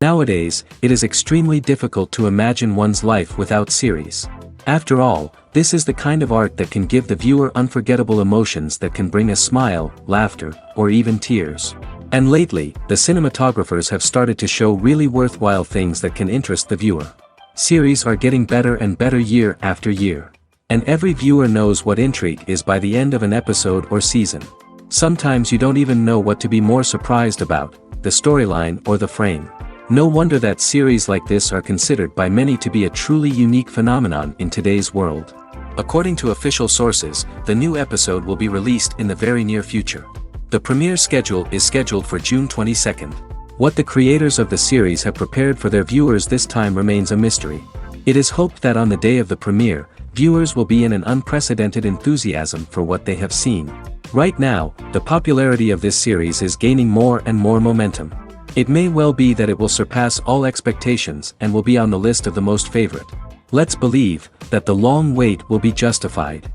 Nowadays, it is extremely difficult to imagine one's life without series. After all, this is the kind of art that can give the viewer unforgettable emotions that can bring a smile, laughter, or even tears. And lately, the cinematographers have started to show really worthwhile things that can interest the viewer. Series are getting better and better year after year. And every viewer knows what intrigue is by the end of an episode or season. Sometimes you don't even know what to be more surprised about, the storyline or the frame. No wonder that series like this are considered by many to be a truly unique phenomenon in today's world. According to official sources, the new episode will be released in the very near future. The premiere schedule is scheduled for June 22nd. What the creators of the series have prepared for their viewers this time remains a mystery. It is hoped that on the day of the premiere, viewers will be in an unprecedented enthusiasm for what they have seen. Right now, the popularity of this series is gaining more and more momentum. It may well be that it will surpass all expectations and will be on the list of the most favorite. Let's believe that the long wait will be justified.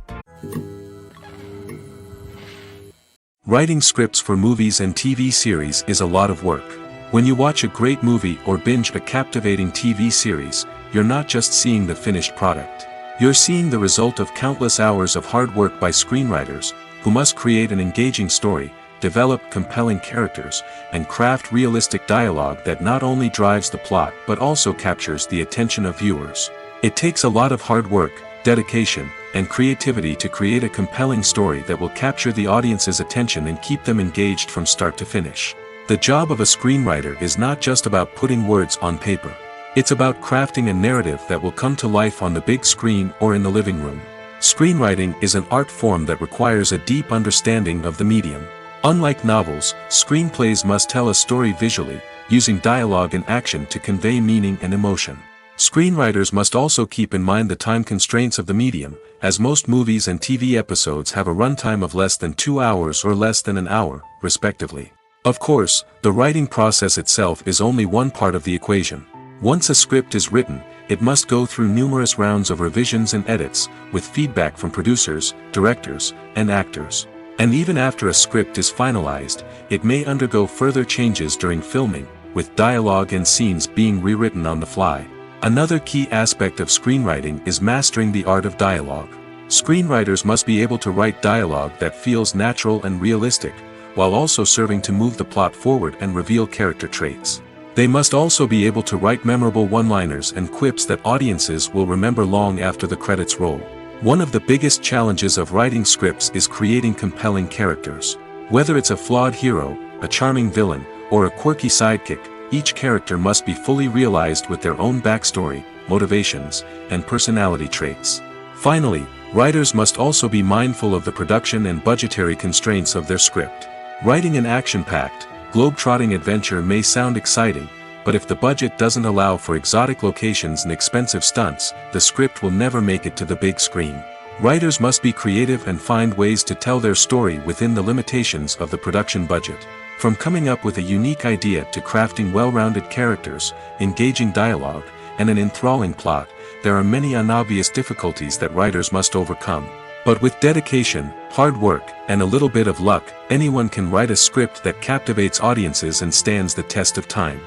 Writing scripts for movies and TV series is a lot of work. When you watch a great movie or binge a captivating TV series, you're not just seeing the finished product. You're seeing the result of countless hours of hard work by screenwriters, who must create an engaging story, develop compelling characters, and craft realistic dialogue that not only drives the plot but also captures the attention of viewers. It takes a lot of hard work, dedication, and creativity to create a compelling story that will capture the audience's attention and keep them engaged from start to finish. The job of a screenwriter is not just about putting words on paper. It's about crafting a narrative that will come to life on the big screen or in the living room. Screenwriting is an art form that requires a deep understanding of the medium. Unlike novels, screenplays must tell a story visually, using dialogue and action to convey meaning and emotion. Screenwriters must also keep in mind the time constraints of the medium, as most movies and TV episodes have a runtime of less than 2 hours or less than an hour, respectively. Of course, the writing process itself is only one part of the equation. Once a script is written, it must go through numerous rounds of revisions and edits, with feedback from producers, directors, and actors. And even after a script is finalized, it may undergo further changes during filming, with dialogue and scenes being rewritten on the fly. Another key aspect of screenwriting is mastering the art of dialogue. Screenwriters must be able to write dialogue that feels natural and realistic, while also serving to move the plot forward and reveal character traits. They must also be able to write memorable one-liners and quips that audiences will remember long after the credits roll. One of the biggest challenges of writing scripts is creating compelling characters. Whether it's a flawed hero, a charming villain, or a quirky sidekick, each character must be fully realized with their own backstory, motivations, and personality traits. Finally, writers must also be mindful of the production and budgetary constraints of their script. Writing an action-packed, globe-trotting adventure may sound exciting, but if the budget doesn't allow for exotic locations and expensive stunts, the script will never make it to the big screen. Writers must be creative and find ways to tell their story within the limitations of the production budget. From coming up with a unique idea to crafting well-rounded characters, engaging dialogue, and an enthralling plot, there are many unobvious difficulties that writers must overcome. But with dedication, hard work, and a little bit of luck, anyone can write a script that captivates audiences and stands the test of time.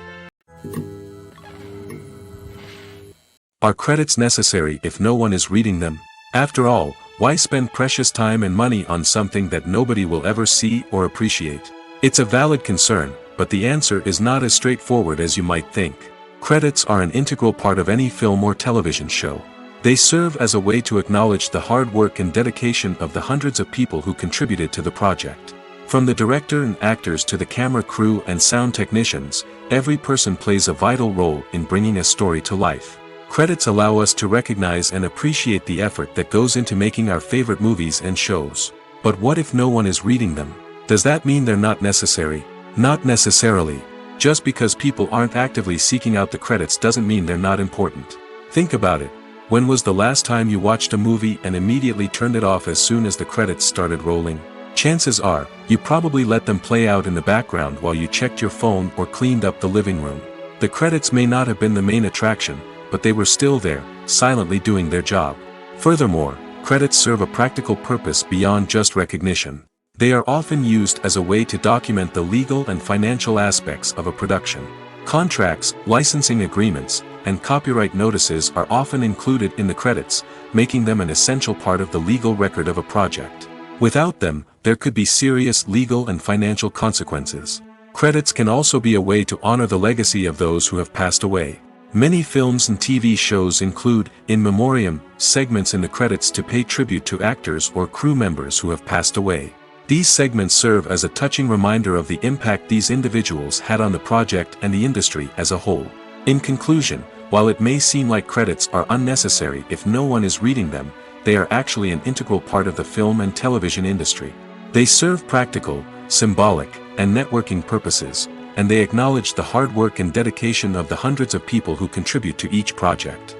Are credits necessary if no one is reading them? After all, why spend precious time and money on something that nobody will ever see or appreciate? It's a valid concern, but the answer is not as straightforward as you might think. Credits are an integral part of any film or television show. They serve as a way to acknowledge the hard work and dedication of the hundreds of people who contributed to the project. From the director and actors to the camera crew and sound technicians, every person plays a vital role in bringing a story to life. Credits allow us to recognize and appreciate the effort that goes into making our favorite movies and shows. But what if no one is reading them? Does that mean they're not necessary? Not necessarily. Just because people aren't actively seeking out the credits doesn't mean they're not important. Think about it. When was the last time you watched a movie and immediately turned it off as soon as the credits started rolling? Chances are, you probably let them play out in the background while you checked your phone or cleaned up the living room. The credits may not have been the main attraction, but they were still there, silently doing their job. Furthermore, credits serve a practical purpose beyond just recognition. They are often used as a way to document the legal and financial aspects of a production. Contracts, licensing agreements, and copyright notices are often included in the credits, making them an essential part of the legal record of a project. Without them, there could be serious legal and financial consequences. Credits can also be a way to honor the legacy of those who have passed away. Many films and TV shows include, in memoriam, segments in the credits to pay tribute to actors or crew members who have passed away. These segments serve as a touching reminder of the impact these individuals had on the project and the industry as a whole. In conclusion, while it may seem like credits are unnecessary if no one is reading them, they are actually an integral part of the film and television industry. They serve practical, symbolic, and networking purposes, and they acknowledge the hard work and dedication of the hundreds of people who contribute to each project.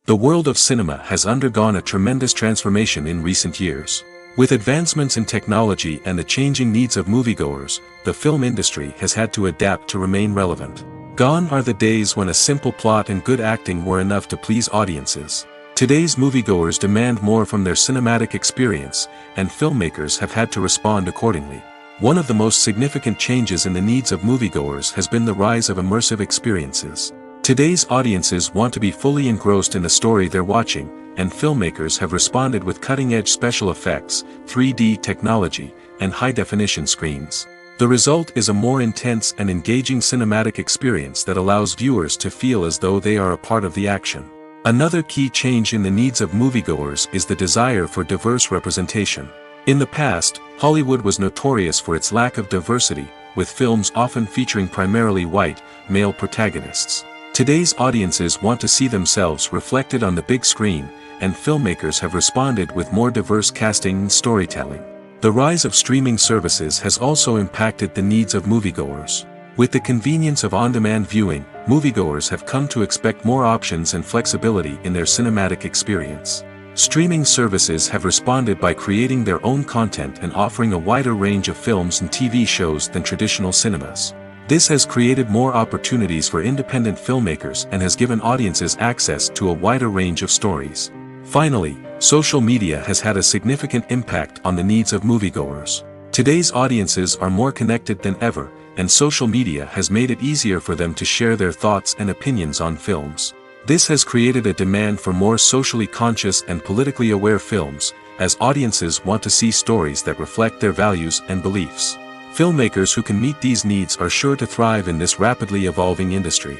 The world of cinema has undergone a tremendous transformation in recent years. With advancements in technology and the changing needs of moviegoers, the film industry has had to adapt to remain relevant. Gone are the days when a simple plot and good acting were enough to please audiences. Today's moviegoers demand more from their cinematic experience, and filmmakers have had to respond accordingly. One of the most significant changes in the needs of moviegoers has been the rise of immersive experiences. Today's audiences want to be fully engrossed in the story they're watching, and filmmakers have responded with cutting-edge special effects, 3D technology, and high-definition screens. The result is a more intense and engaging cinematic experience that allows viewers to feel as though they are a part of the action. Another key change in the needs of moviegoers is the desire for diverse representation. In the past, Hollywood was notorious for its lack of diversity, with films often featuring primarily white, male protagonists. Today's audiences want to see themselves reflected on the big screen, and filmmakers have responded with more diverse casting and storytelling. The rise of streaming services has also impacted the needs of moviegoers. With the convenience of on-demand viewing, moviegoers have come to expect more options and flexibility in their cinematic experience. Streaming services have responded by creating their own content and offering a wider range of films and TV shows than traditional cinemas. This has created more opportunities for independent filmmakers and has given audiences access to a wider range of stories. Finally, social media has had a significant impact on the needs of moviegoers. Today's audiences are more connected than ever, and social media has made it easier for them to share their thoughts and opinions on films. This has created a demand for more socially conscious and politically aware films, as audiences want to see stories that reflect their values and beliefs. Filmmakers who can meet these needs are sure to thrive in this rapidly evolving industry.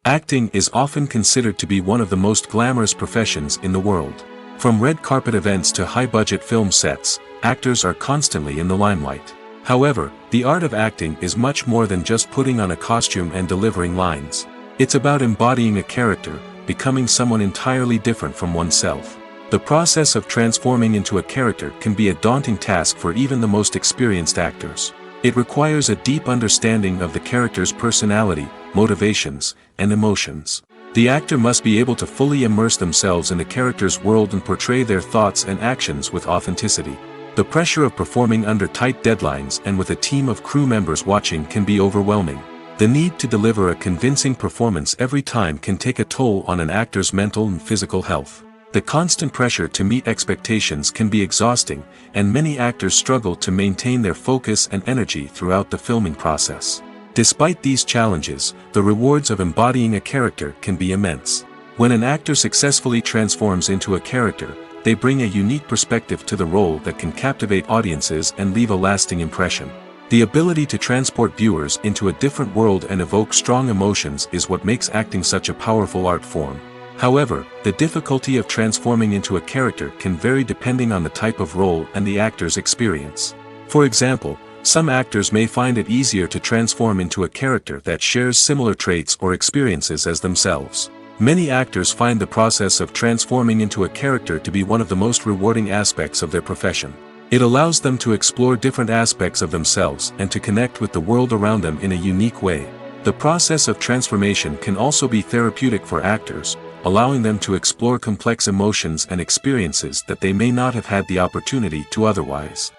Acting is often considered to be one of the most glamorous professions in the world. From red carpet events to high-budget film sets, actors are constantly in the limelight. However, the art of acting is much more than just putting on a costume and delivering lines. It's about embodying a character, becoming someone entirely different from oneself. The process of transforming into a character can be a daunting task for even the most experienced actors. It requires a deep understanding of the character's personality, motivations, and emotions. The actor must be able to fully immerse themselves in the character's world and portray their thoughts and actions with authenticity. The pressure of performing under tight deadlines and with a team of crew members watching can be overwhelming. The need to deliver a convincing performance every time can take a toll on an actor's mental and physical health. The constant pressure to meet expectations can be exhausting, and many actors struggle to maintain their focus and energy throughout the filming process. Despite these challenges, the rewards of embodying a character can be immense. When an actor successfully transforms into a character, they bring a unique perspective to the role that can captivate audiences and leave a lasting impression. The ability to transport viewers into a different world and evoke strong emotions is what makes acting such a powerful art form. However, the difficulty of transforming into a character can vary depending on the type of role and the actor's experience. For example, some actors may find it easier to transform into a character that shares similar traits or experiences as themselves. Many actors find the process of transforming into a character to be one of the most rewarding aspects of their profession. It allows them to explore different aspects of themselves and to connect with the world around them in a unique way. The process of transformation can also be therapeutic for actors, allowing them to explore complex emotions and experiences that they may not have had the opportunity to otherwise.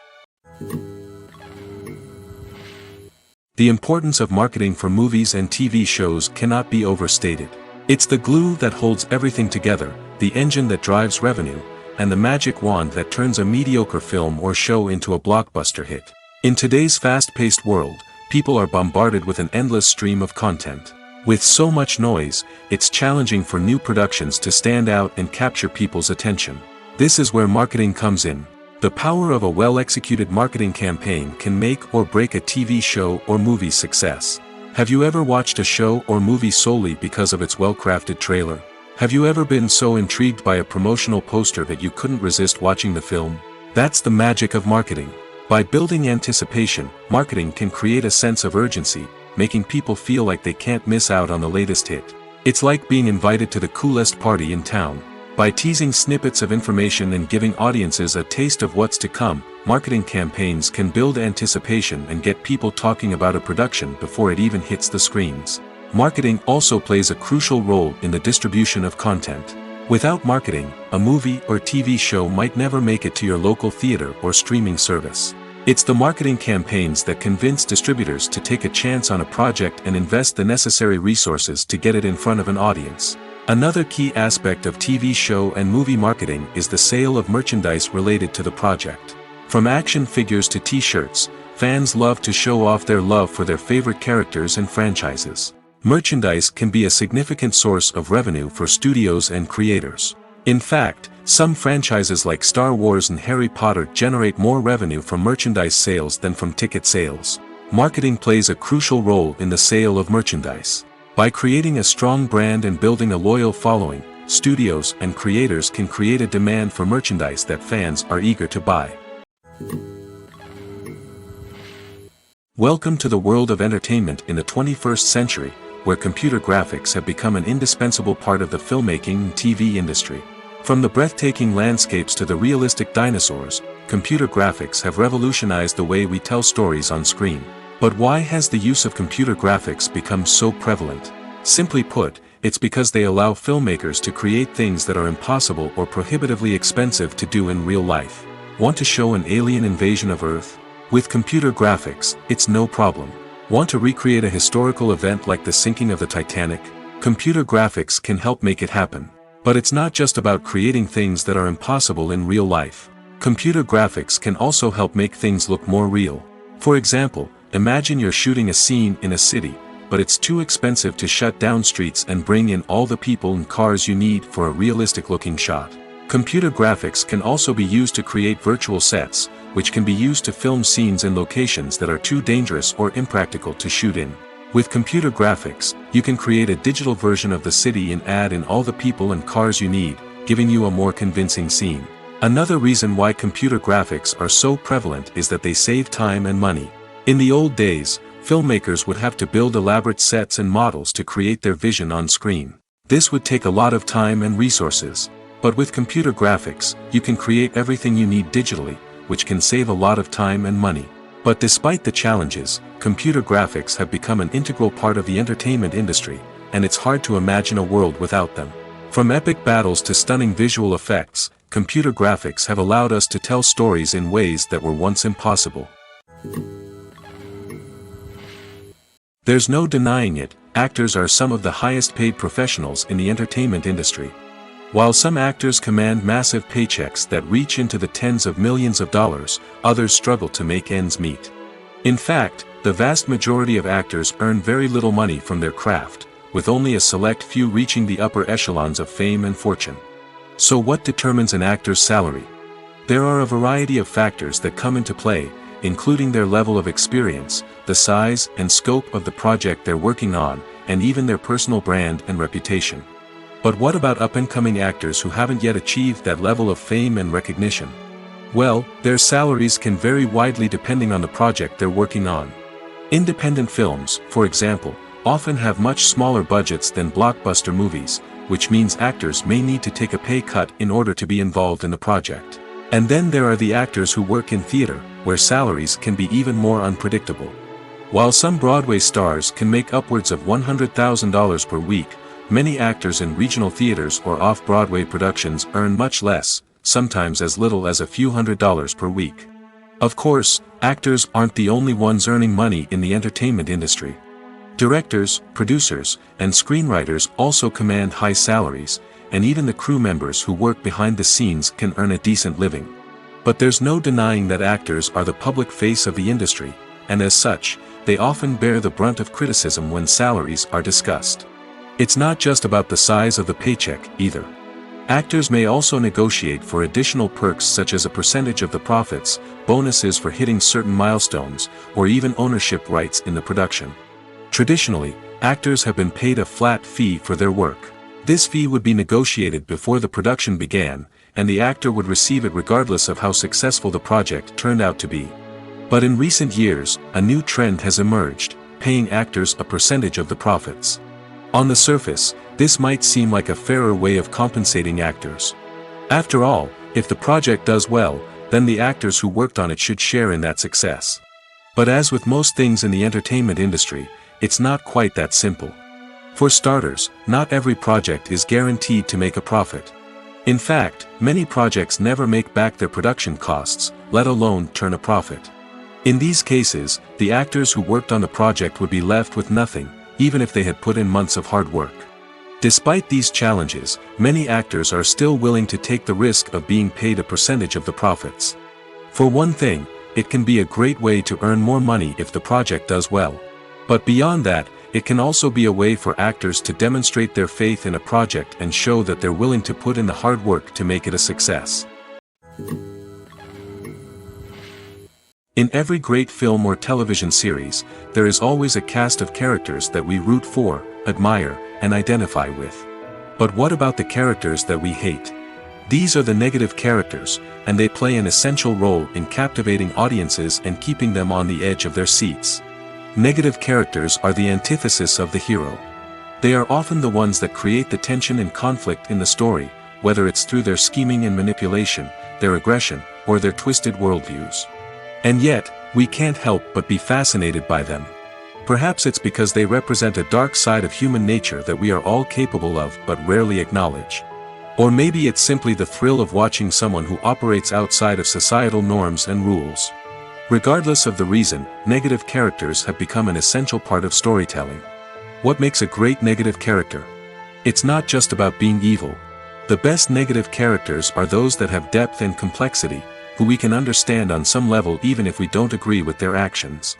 The importance of marketing for movies and TV shows cannot be overstated. It's the glue that holds everything together, the engine that drives revenue, and the magic wand that turns a mediocre film or show into a blockbuster hit. In today's fast-paced world, people are bombarded with an endless stream of content. With so much noise, it's challenging for new productions to stand out and capture people's attention. This is where marketing comes in. The power of a well-executed marketing campaign can make or break a TV show or movie's success. Have you ever watched a show or movie solely because of its well-crafted trailer? Have you ever been so intrigued by a promotional poster that you couldn't resist watching the film? That's the magic of marketing. By building anticipation, marketing can create a sense of urgency, making people feel like they can't miss out on the latest hit. It's like being invited to the coolest party in town. By teasing snippets of information and giving audiences a taste of what's to come, marketing campaigns can build anticipation and get people talking about a production before it even hits the screens. Marketing also plays a crucial role in the distribution of content. Without marketing, a movie or TV show might never make it to your local theater or streaming service. It's the marketing campaigns that convince distributors to take a chance on a project and invest the necessary resources to get it in front of an audience. Another key aspect of TV show and movie marketing is the sale of merchandise related to the project. From action figures to t-shirts, fans love to show off their love for their favorite characters and franchises. Merchandise can be a significant source of revenue for studios and creators. In fact, some franchises like Star Wars and Harry Potter generate more revenue from merchandise sales than from ticket sales. Marketing plays a crucial role in the sale of merchandise. By creating a strong brand and building a loyal following, studios and creators can create a demand for merchandise that fans are eager to buy. Welcome to the world of entertainment in the 21st century, where computer graphics have become an indispensable part of the filmmaking and TV industry. From the breathtaking landscapes to the realistic dinosaurs, computer graphics have revolutionized the way we tell stories on screen. But why has the use of computer graphics become so prevalent? Simply put, it's because they allow filmmakers to create things that are impossible or prohibitively expensive to do in real life. Want to show an alien invasion of Earth? With computer graphics, it's no problem. Want to recreate a historical event like the sinking of the Titanic? Computer graphics can help make it happen. But it's not just about creating things that are impossible in real life. Computer graphics can also help make things look more real. For example, imagine you're shooting a scene in a city, but it's too expensive to shut down streets and bring in all the people and cars you need for a realistic-looking shot. Computer graphics can also be used to create virtual sets, which can be used to film scenes in locations that are too dangerous or impractical to shoot in. With computer graphics, you can create a digital version of the city and add in all the people and cars you need, giving you a more convincing scene. Another reason why computer graphics are so prevalent is that they save time and money. In the old days, filmmakers would have to build elaborate sets and models to create their vision on screen. This would take a lot of time and resources. But with computer graphics, you can create everything you need digitally, which can save a lot of time and money. But despite the challenges, computer graphics have become an integral part of the entertainment industry, and it's hard to imagine a world without them. From epic battles to stunning visual effects, computer graphics have allowed us to tell stories in ways that were once impossible. There's no denying it, actors are some of the highest paid professionals in the entertainment industry. While some actors command massive paychecks that reach into the tens of millions of dollars, others struggle to make ends meet. In fact, the vast majority of actors earn very little money from their craft, with only a select few reaching the upper echelons of fame and fortune. So what determines an actor's salary? There are a variety of factors that come into play, including their level of experience, the size and scope of the project they're working on, and even their personal brand and reputation. But what about up-and-coming actors who haven't yet achieved that level of fame and recognition? Well, their salaries can vary widely depending on the project they're working on. Independent films, for example, often have much smaller budgets than blockbuster movies, which means actors may need to take a pay cut in order to be involved in the project. And then there are the actors who work in theater, where salaries can be even more unpredictable. While some Broadway stars can make upwards of $100,000 per week, many actors in regional theaters or off-Broadway productions earn much less, sometimes as little as a few $100s per week. Of course, actors aren't the only ones earning money in the entertainment industry. Directors, producers, and screenwriters also command high salaries, and even the crew members who work behind the scenes can earn a decent living. But there's no denying that actors are the public face of the industry, and as such, they often bear the brunt of criticism when salaries are discussed. It's not just about the size of the paycheck, either. Actors may also negotiate for additional perks such as a percentage of the profits, bonuses for hitting certain milestones, or even ownership rights in the production. Traditionally, actors have been paid a flat fee for their work. This fee would be negotiated before the production began, and the actor would receive it regardless of how successful the project turned out to be. But in recent years, a new trend has emerged, paying actors a percentage of the profits. On the surface, this might seem like a fairer way of compensating actors. After all, if the project does well, then the actors who worked on it should share in that success. But as with most things in the entertainment industry, it's not quite that simple. For starters, not every project is guaranteed to make a profit. In fact, many projects never make back their production costs, let alone turn a profit. In these cases, the actors who worked on the project would be left with nothing, even if they had put in months of hard work. Despite these challenges, many actors are still willing to take the risk of being paid a percentage of the profits. For one thing, it can be a great way to earn more money if the project does well. But beyond that, it can also be a way for actors to demonstrate their faith in a project and show that they're willing to put in the hard work to make it a success. In every great film or television series, there is always a cast of characters that we root for, admire, and identify with. But what about the characters that we hate? These are the negative characters, and they play an essential role in captivating audiences and keeping them on the edge of their seats. Negative characters are the antithesis of the hero. They are often the ones that create the tension and conflict in the story, whether it's through their scheming and manipulation, their aggression, or their twisted worldviews. And yet, we can't help but be fascinated by them. Perhaps it's because they represent a dark side of human nature that we are all capable of but rarely acknowledge. Or maybe it's simply the thrill of watching someone who operates outside of societal norms and rules. Regardless of the reason, negative characters have become an essential part of storytelling. What makes a great negative character? It's not just about being evil. The best negative characters are those that have depth and complexity, who we can understand on some level even if we don't agree with their actions.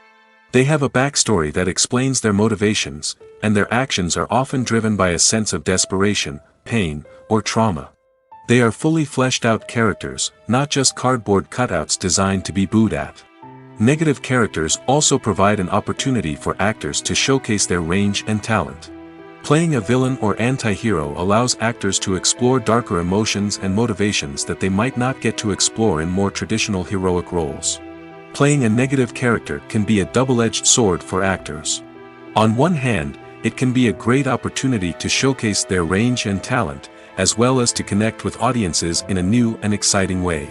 They have a backstory that explains their motivations, and their actions are often driven by a sense of desperation, pain, or trauma. They are fully fleshed out characters, not just cardboard cutouts designed to be booed at. Negative characters also provide an opportunity for actors to showcase their range and talent. Playing a villain or anti-hero allows actors to explore darker emotions and motivations that they might not get to explore in more traditional heroic roles. Playing a negative character can be a double-edged sword for actors. On one hand, it can be a great opportunity to showcase their range and talent, as well as to connect with audiences in a new and exciting way.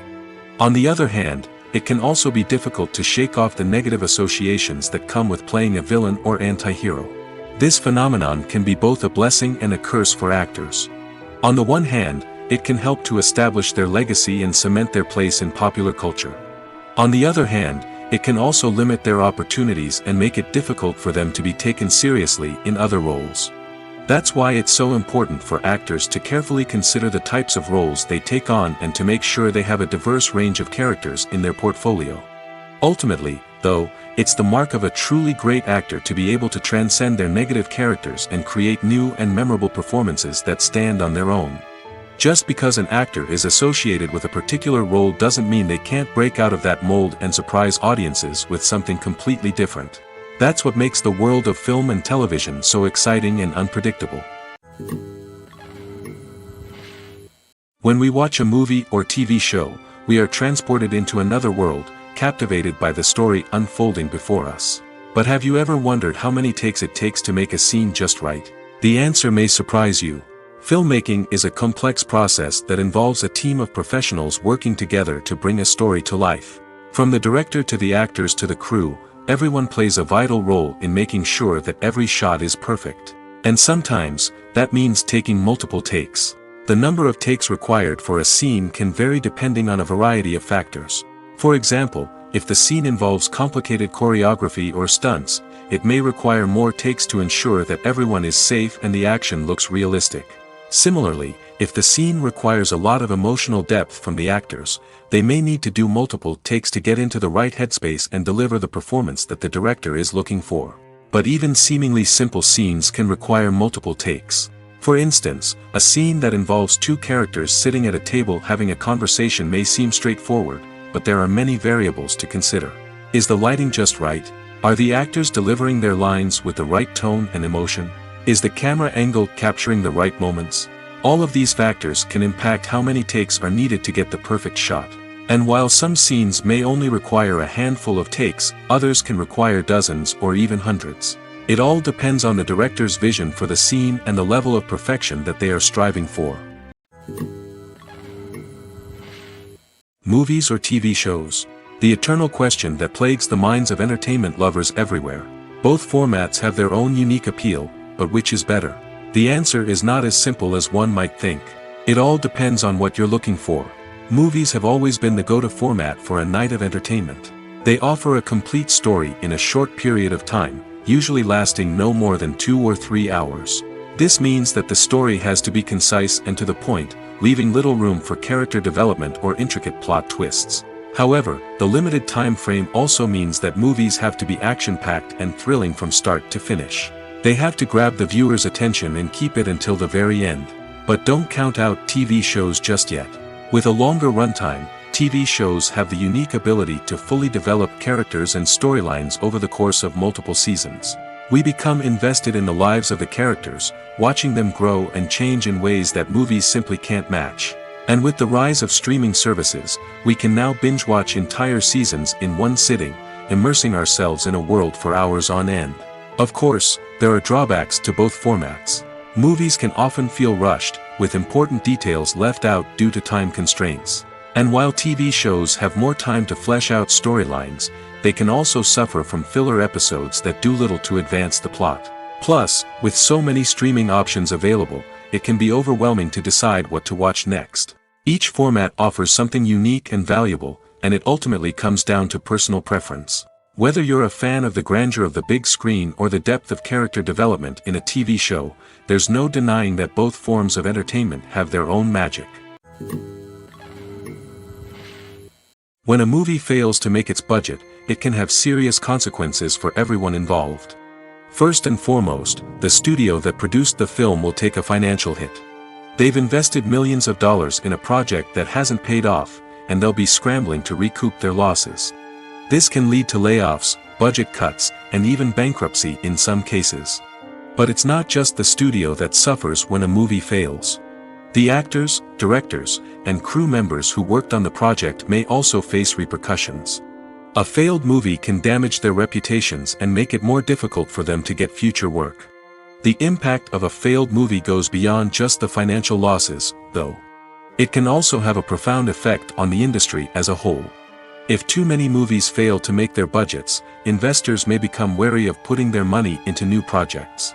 On the other hand, it can also be difficult to shake off the negative associations that come with playing a villain or anti-hero. This phenomenon can be both a blessing and a curse for actors. On the one hand, it can help to establish their legacy and cement their place in popular culture. On the other hand, it can also limit their opportunities and make it difficult for them to be taken seriously in other roles. That's why it's so important for actors to carefully consider the types of roles they take on and to make sure they have a diverse range of characters in their portfolio. Ultimately, though, it's the mark of a truly great actor to be able to transcend their negative characters and create new and memorable performances that stand on their own. Just because an actor is associated with a particular role doesn't mean they can't break out of that mold and surprise audiences with something completely different. That's what makes the world of film and television so exciting and unpredictable. When we watch a movie or TV show, we are transported into another world, captivated by the story unfolding before us. But have you ever wondered how many takes it takes to make a scene just right? The answer may surprise you. Filmmaking is a complex process that involves a team of professionals working together to bring a story to life. From the director to the actors to the crew, everyone plays a vital role in making sure that every shot is perfect. And sometimes, that means taking multiple takes. The number of takes required for a scene can vary depending on a variety of factors. For example, if the scene involves complicated choreography or stunts, it may require more takes to ensure that everyone is safe and the action looks realistic. Similarly, if the scene requires a lot of emotional depth from the actors, they may need to do multiple takes to get into the right headspace and deliver the performance that the director is looking for. But even seemingly simple scenes can require multiple takes. For instance, a scene that involves two characters sitting at a table having a conversation may seem straightforward, but there are many variables to consider. Is the lighting just right? Are the actors delivering their lines with the right tone and emotion? Is the camera angle capturing the right moments? All of these factors can impact how many takes are needed to get the perfect shot. And while some scenes may only require a handful of takes, others can require dozens or even hundreds. It all depends on the director's vision for the scene and the level of perfection that they are striving for. Movies or TV shows? The eternal question that plagues the minds of entertainment lovers everywhere. Both formats have their own unique appeal, but which is better? The answer is not as simple as one might think. It all depends on what you're looking for. Movies have always been the go-to format for a night of entertainment. They offer a complete story in a short period of time, usually lasting no more than 2 or 3 hours. This means that the story has to be concise and to the point, leaving little room for character development or intricate plot twists. However, the limited time frame also means that movies have to be action-packed and thrilling from start to finish. They have to grab the viewer's attention and keep it until the very end. But don't count out TV shows just yet. With a longer runtime, TV shows have the unique ability to fully develop characters and storylines over the course of multiple seasons. We become invested in the lives of the characters, watching them grow and change in ways that movies simply can't match. And with the rise of streaming services, we can now binge-watch entire seasons in one sitting, immersing ourselves in a world for hours on end. Of course, there are drawbacks to both formats. Movies can often feel rushed, with important details left out due to time constraints. And while TV shows have more time to flesh out storylines, they can also suffer from filler episodes that do little to advance the plot. Plus, with so many streaming options available, it can be overwhelming to decide what to watch next. Each format offers something unique and valuable, and it ultimately comes down to personal preference. Whether you're a fan of the grandeur of the big screen or the depth of character development in a TV show, there's no denying that both forms of entertainment have their own magic. When a movie fails to make its budget, it can have serious consequences for everyone involved. First and foremost, the studio that produced the film will take a financial hit. They've invested millions of dollars in a project that hasn't paid off, and they'll be scrambling to recoup their losses. This can lead to layoffs, budget cuts, and even bankruptcy in some cases. But it's not just the studio that suffers when a movie fails. The actors, directors, and crew members who worked on the project may also face repercussions. A failed movie can damage their reputations and make it more difficult for them to get future work. The impact of a failed movie goes beyond just the financial losses, though. It can also have a profound effect on the industry as a whole. If too many movies fail to make their budgets, investors may become wary of putting their money into new projects.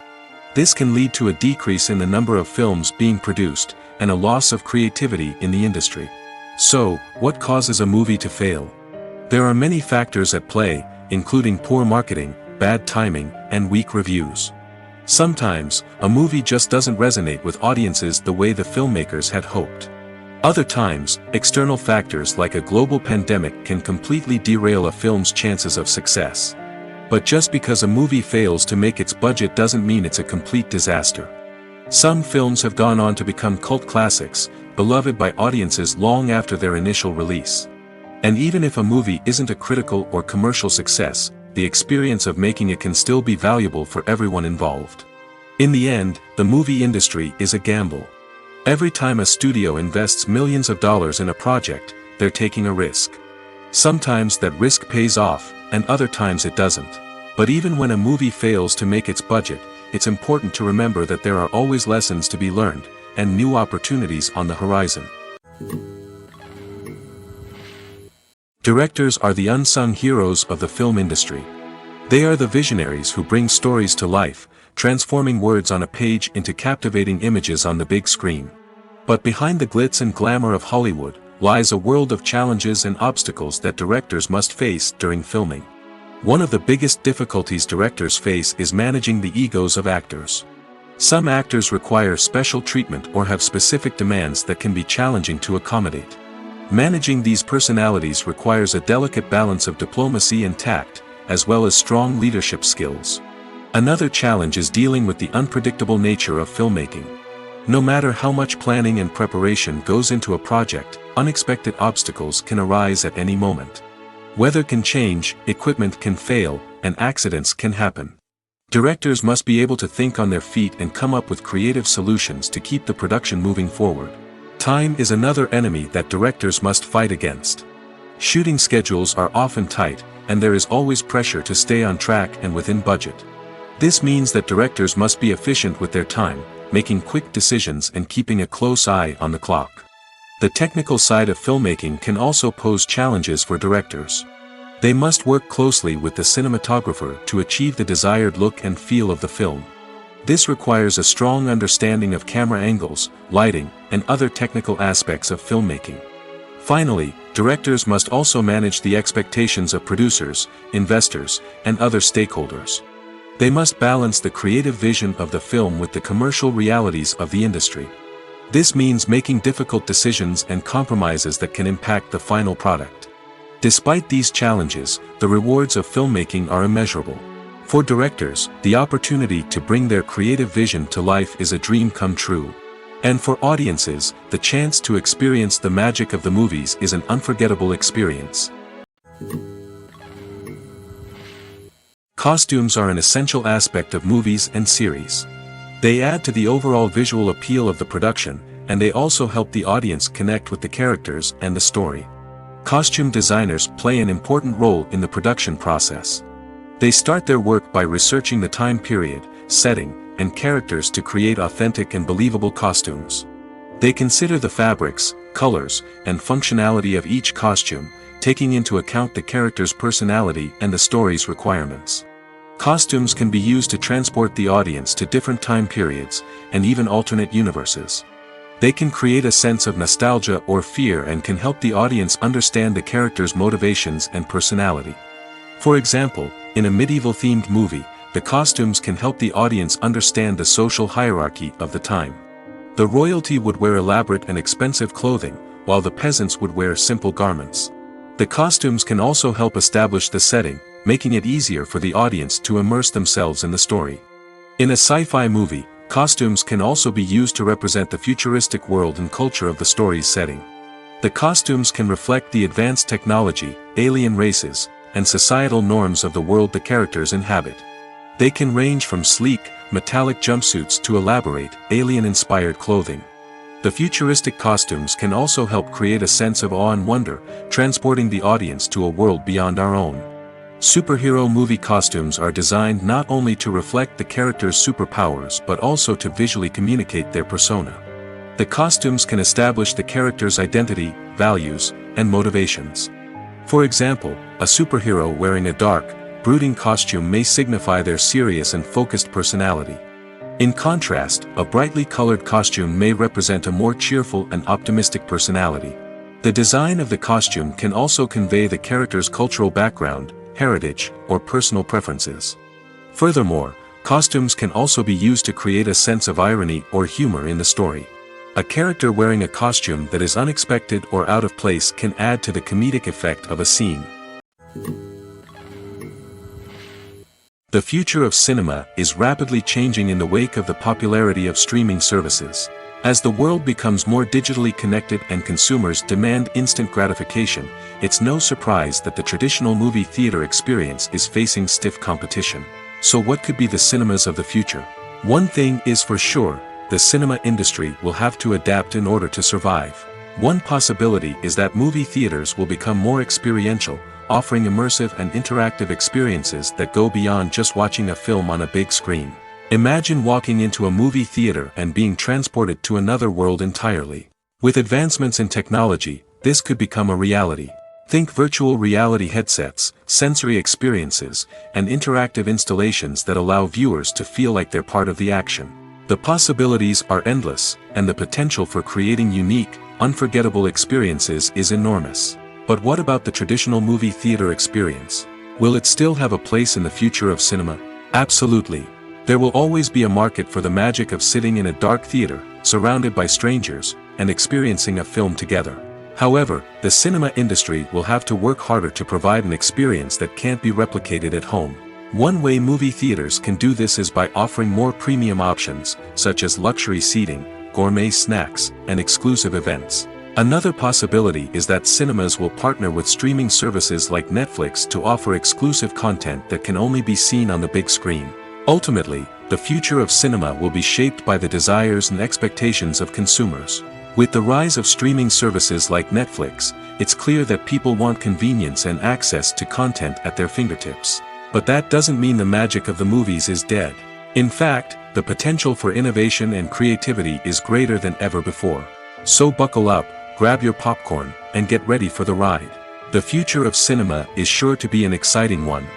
This can lead to a decrease in the number of films being produced, and a loss of creativity in the industry. So, what causes a movie to fail? There are many factors at play, including poor marketing, bad timing, and weak reviews. Sometimes, a movie just doesn't resonate with audiences the way the filmmakers had hoped. Other times, external factors like a global pandemic can completely derail a film's chances of success. But just because a movie fails to make its budget doesn't mean it's a complete disaster. Some films have gone on to become cult classics, beloved by audiences long after their initial release. And even if a movie isn't a critical or commercial success, the experience of making it can still be valuable for everyone involved. In the end, the movie industry is a gamble. Every time a studio invests millions of dollars in a project, they're taking a risk. Sometimes that risk pays off, and other times it doesn't. But even when a movie fails to make its budget, it's important to remember that there are always lessons to be learned, and new opportunities on the horizon. Directors are the unsung heroes of the film industry. They are the visionaries who bring stories to life, transforming words on a page into captivating images on the big screen. But behind the glitz and glamour of Hollywood, lies a world of challenges and obstacles that directors must face during filming. One of the biggest difficulties directors face is managing the egos of actors. Some actors require special treatment or have specific demands that can be challenging to accommodate. Managing these personalities requires a delicate balance of diplomacy and tact, as well as strong leadership skills. Another challenge is dealing with the unpredictable nature of filmmaking. No matter how much planning and preparation goes into a project, unexpected obstacles can arise at any moment. Weather can change, equipment can fail, and accidents can happen. Directors must be able to think on their feet and come up with creative solutions to keep the production moving forward. Time is another enemy that directors must fight against. Shooting schedules are often tight, and there is always pressure to stay on track and within budget. This means that directors must be efficient with their time, making quick decisions and keeping a close eye on the clock. The technical side of filmmaking can also pose challenges for directors. They must work closely with the cinematographer to achieve the desired look and feel of the film. This requires a strong understanding of camera angles, lighting, and other technical aspects of filmmaking. Finally, directors must also manage the expectations of producers, investors, and other stakeholders. They must balance the creative vision of the film with the commercial realities of the industry. This means making difficult decisions and compromises that can impact the final product. Despite these challenges, the rewards of filmmaking are immeasurable. For directors, the opportunity to bring their creative vision to life is a dream come true. And for audiences, the chance to experience the magic of the movies is an unforgettable experience. Costumes are an essential aspect of movies and series. They add to the overall visual appeal of the production, and they also help the audience connect with the characters and the story. Costume designers play an important role in the production process. They start their work by researching the time period, setting, and characters to create authentic and believable costumes. They consider the fabrics, colors, and functionality of each costume, taking into account the character's personality and the story's requirements. Costumes can be used to transport the audience to different time periods, and even alternate universes. They can create a sense of nostalgia or fear and can help the audience understand the character's motivations and personality. For example, in a medieval-themed movie, the costumes can help the audience understand the social hierarchy of the time. The royalty would wear elaborate and expensive clothing, while the peasants would wear simple garments. The costumes can also help establish the setting, making it easier for the audience to immerse themselves in the story. In a sci-fi movie, costumes can also be used to represent the futuristic world and culture of the story's setting. The costumes can reflect the advanced technology, alien races, and societal norms of the world the characters inhabit. They can range from sleek, metallic jumpsuits to elaborate, alien-inspired clothing. The futuristic costumes can also help create a sense of awe and wonder, transporting the audience to a world beyond our own. Superhero movie costumes are designed not only to reflect the character's superpowers but also to visually communicate their persona. The costumes can establish the character's identity, values, and motivations. For example, a superhero wearing a dark, brooding costume may signify their serious and focused personality. In contrast, a brightly colored costume may represent a more cheerful and optimistic personality. The design of the costume can also convey the character's cultural background, heritage, or personal preferences. Furthermore, costumes can also be used to create a sense of irony or humor in the story. A character wearing a costume that is unexpected or out of place can add to the comedic effect of a scene. The future of cinema is rapidly changing in the wake of the popularity of streaming services. As the world becomes more digitally connected and consumers demand instant gratification, it's no surprise that the traditional movie theater experience is facing stiff competition. So what could be the cinemas of the future? One thing is for sure, the cinema industry will have to adapt in order to survive. One possibility is that movie theaters will become more experiential, offering immersive and interactive experiences that go beyond just watching a film on a big screen. Imagine walking into a movie theater and being transported to another world entirely. With advancements in technology, this could become a reality. Think virtual reality headsets, sensory experiences, and interactive installations that allow viewers to feel like they're part of the action. The possibilities are endless, and the potential for creating unique, unforgettable experiences is enormous. But what about the traditional movie theater experience? Will it still have a place in the future of cinema? Absolutely. There will always be a market for the magic of sitting in a dark theater, surrounded by strangers, and experiencing a film together. However, the cinema industry will have to work harder to provide an experience that can't be replicated at home. One way movie theaters can do this is by offering more premium options, such as luxury seating, gourmet snacks, and exclusive events. Another possibility is that cinemas will partner with streaming services like Netflix to offer exclusive content that can only be seen on the big screen. Ultimately, the future of cinema will be shaped by the desires and expectations of consumers. With the rise of streaming services like Netflix, it's clear that people want convenience and access to content at their fingertips. But that doesn't mean the magic of the movies is dead. In fact, the potential for innovation and creativity is greater than ever before. So buckle up, grab your popcorn, and get ready for the ride. The future of cinema is sure to be an exciting one.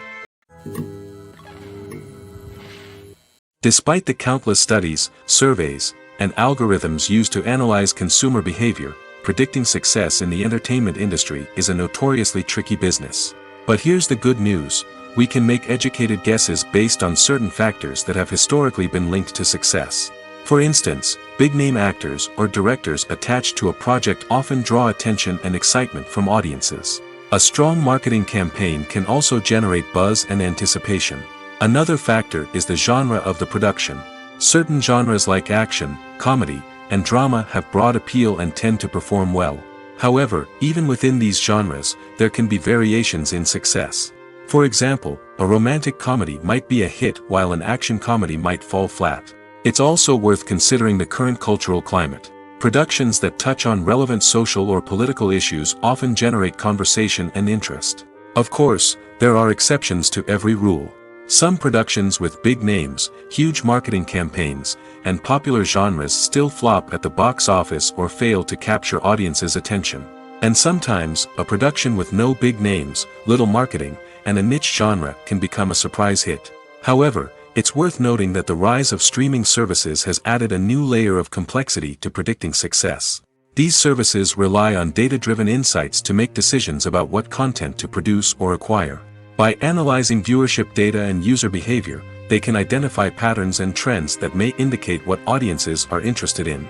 Despite the countless studies, surveys, and algorithms used to analyze consumer behavior, predicting success in the entertainment industry is a notoriously tricky business. But here's the good news: we can make educated guesses based on certain factors that have historically been linked to success. For instance, big-name actors or directors attached to a project often draw attention and excitement from audiences. A strong marketing campaign can also generate buzz and anticipation. Another factor is the genre of the production. Certain genres like action, comedy, and drama have broad appeal and tend to perform well. However, even within these genres, there can be variations in success. For example, a romantic comedy might be a hit while an action comedy might fall flat. It's also worth considering the current cultural climate. Productions that touch on relevant social or political issues often generate conversation and interest. Of course, there are exceptions to every rule. Some productions with big names, huge marketing campaigns, and popular genres still flop at the box office or fail to capture audiences' attention. And sometimes, a production with no big names, little marketing, and a niche genre can become a surprise hit. However, it's worth noting that the rise of streaming services has added a new layer of complexity to predicting success. These services rely on data-driven insights to make decisions about what content to produce or acquire. By analyzing viewership data and user behavior, they can identify patterns and trends that may indicate what audiences are interested in.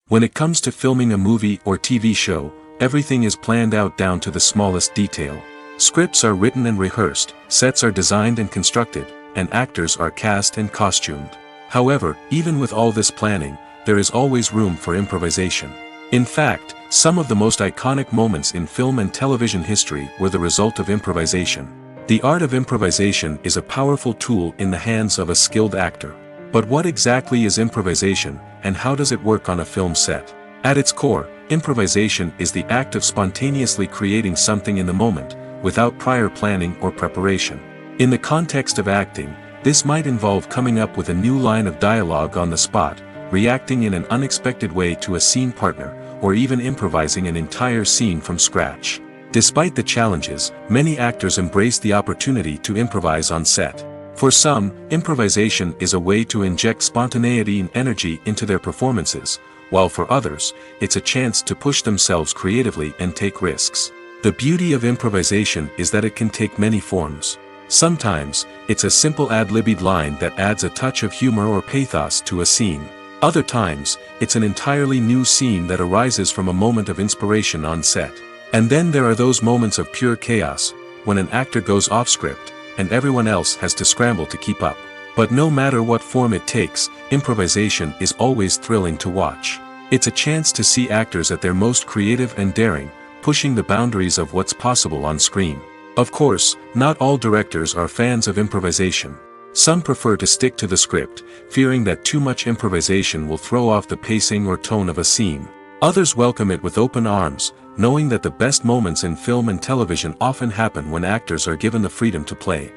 When it comes to filming a movie or TV show, everything is planned out down to the smallest detail. Scripts are written and rehearsed, sets are designed and constructed, and actors are cast and costumed. However, even with all this planning, there is always room for improvisation. In fact, some of the most iconic moments in film and television history were the result of improvisation. The art of improvisation is a powerful tool in the hands of a skilled actor. But what exactly is improvisation, and how does it work on a film set? At its core, improvisation is the act of spontaneously creating something in the moment, without prior planning or preparation. In the context of acting, this might involve coming up with a new line of dialogue on the spot, reacting in an unexpected way to a scene partner, or even improvising an entire scene from scratch. Despite the challenges, many actors embrace the opportunity to improvise on set. For some, improvisation is a way to inject spontaneity and energy into their performances, while for others, it's a chance to push themselves creatively and take risks. The beauty of improvisation is that it can take many forms. Sometimes, it's a simple ad-libbed line that adds a touch of humor or pathos to a scene. Other times, it's an entirely new scene that arises from a moment of inspiration on set. And then there are those moments of pure chaos, when an actor goes off script, and everyone else has to scramble to keep up. But no matter what form it takes, improvisation is always thrilling to watch. It's a chance to see actors at their most creative and daring, pushing the boundaries of what's possible on screen. Of course, not all directors are fans of improvisation. Some prefer to stick to the script, fearing that too much improvisation will throw off the pacing or tone of a scene. Others welcome it with open arms, knowing that the best moments in film and television often happen when actors are given the freedom to play.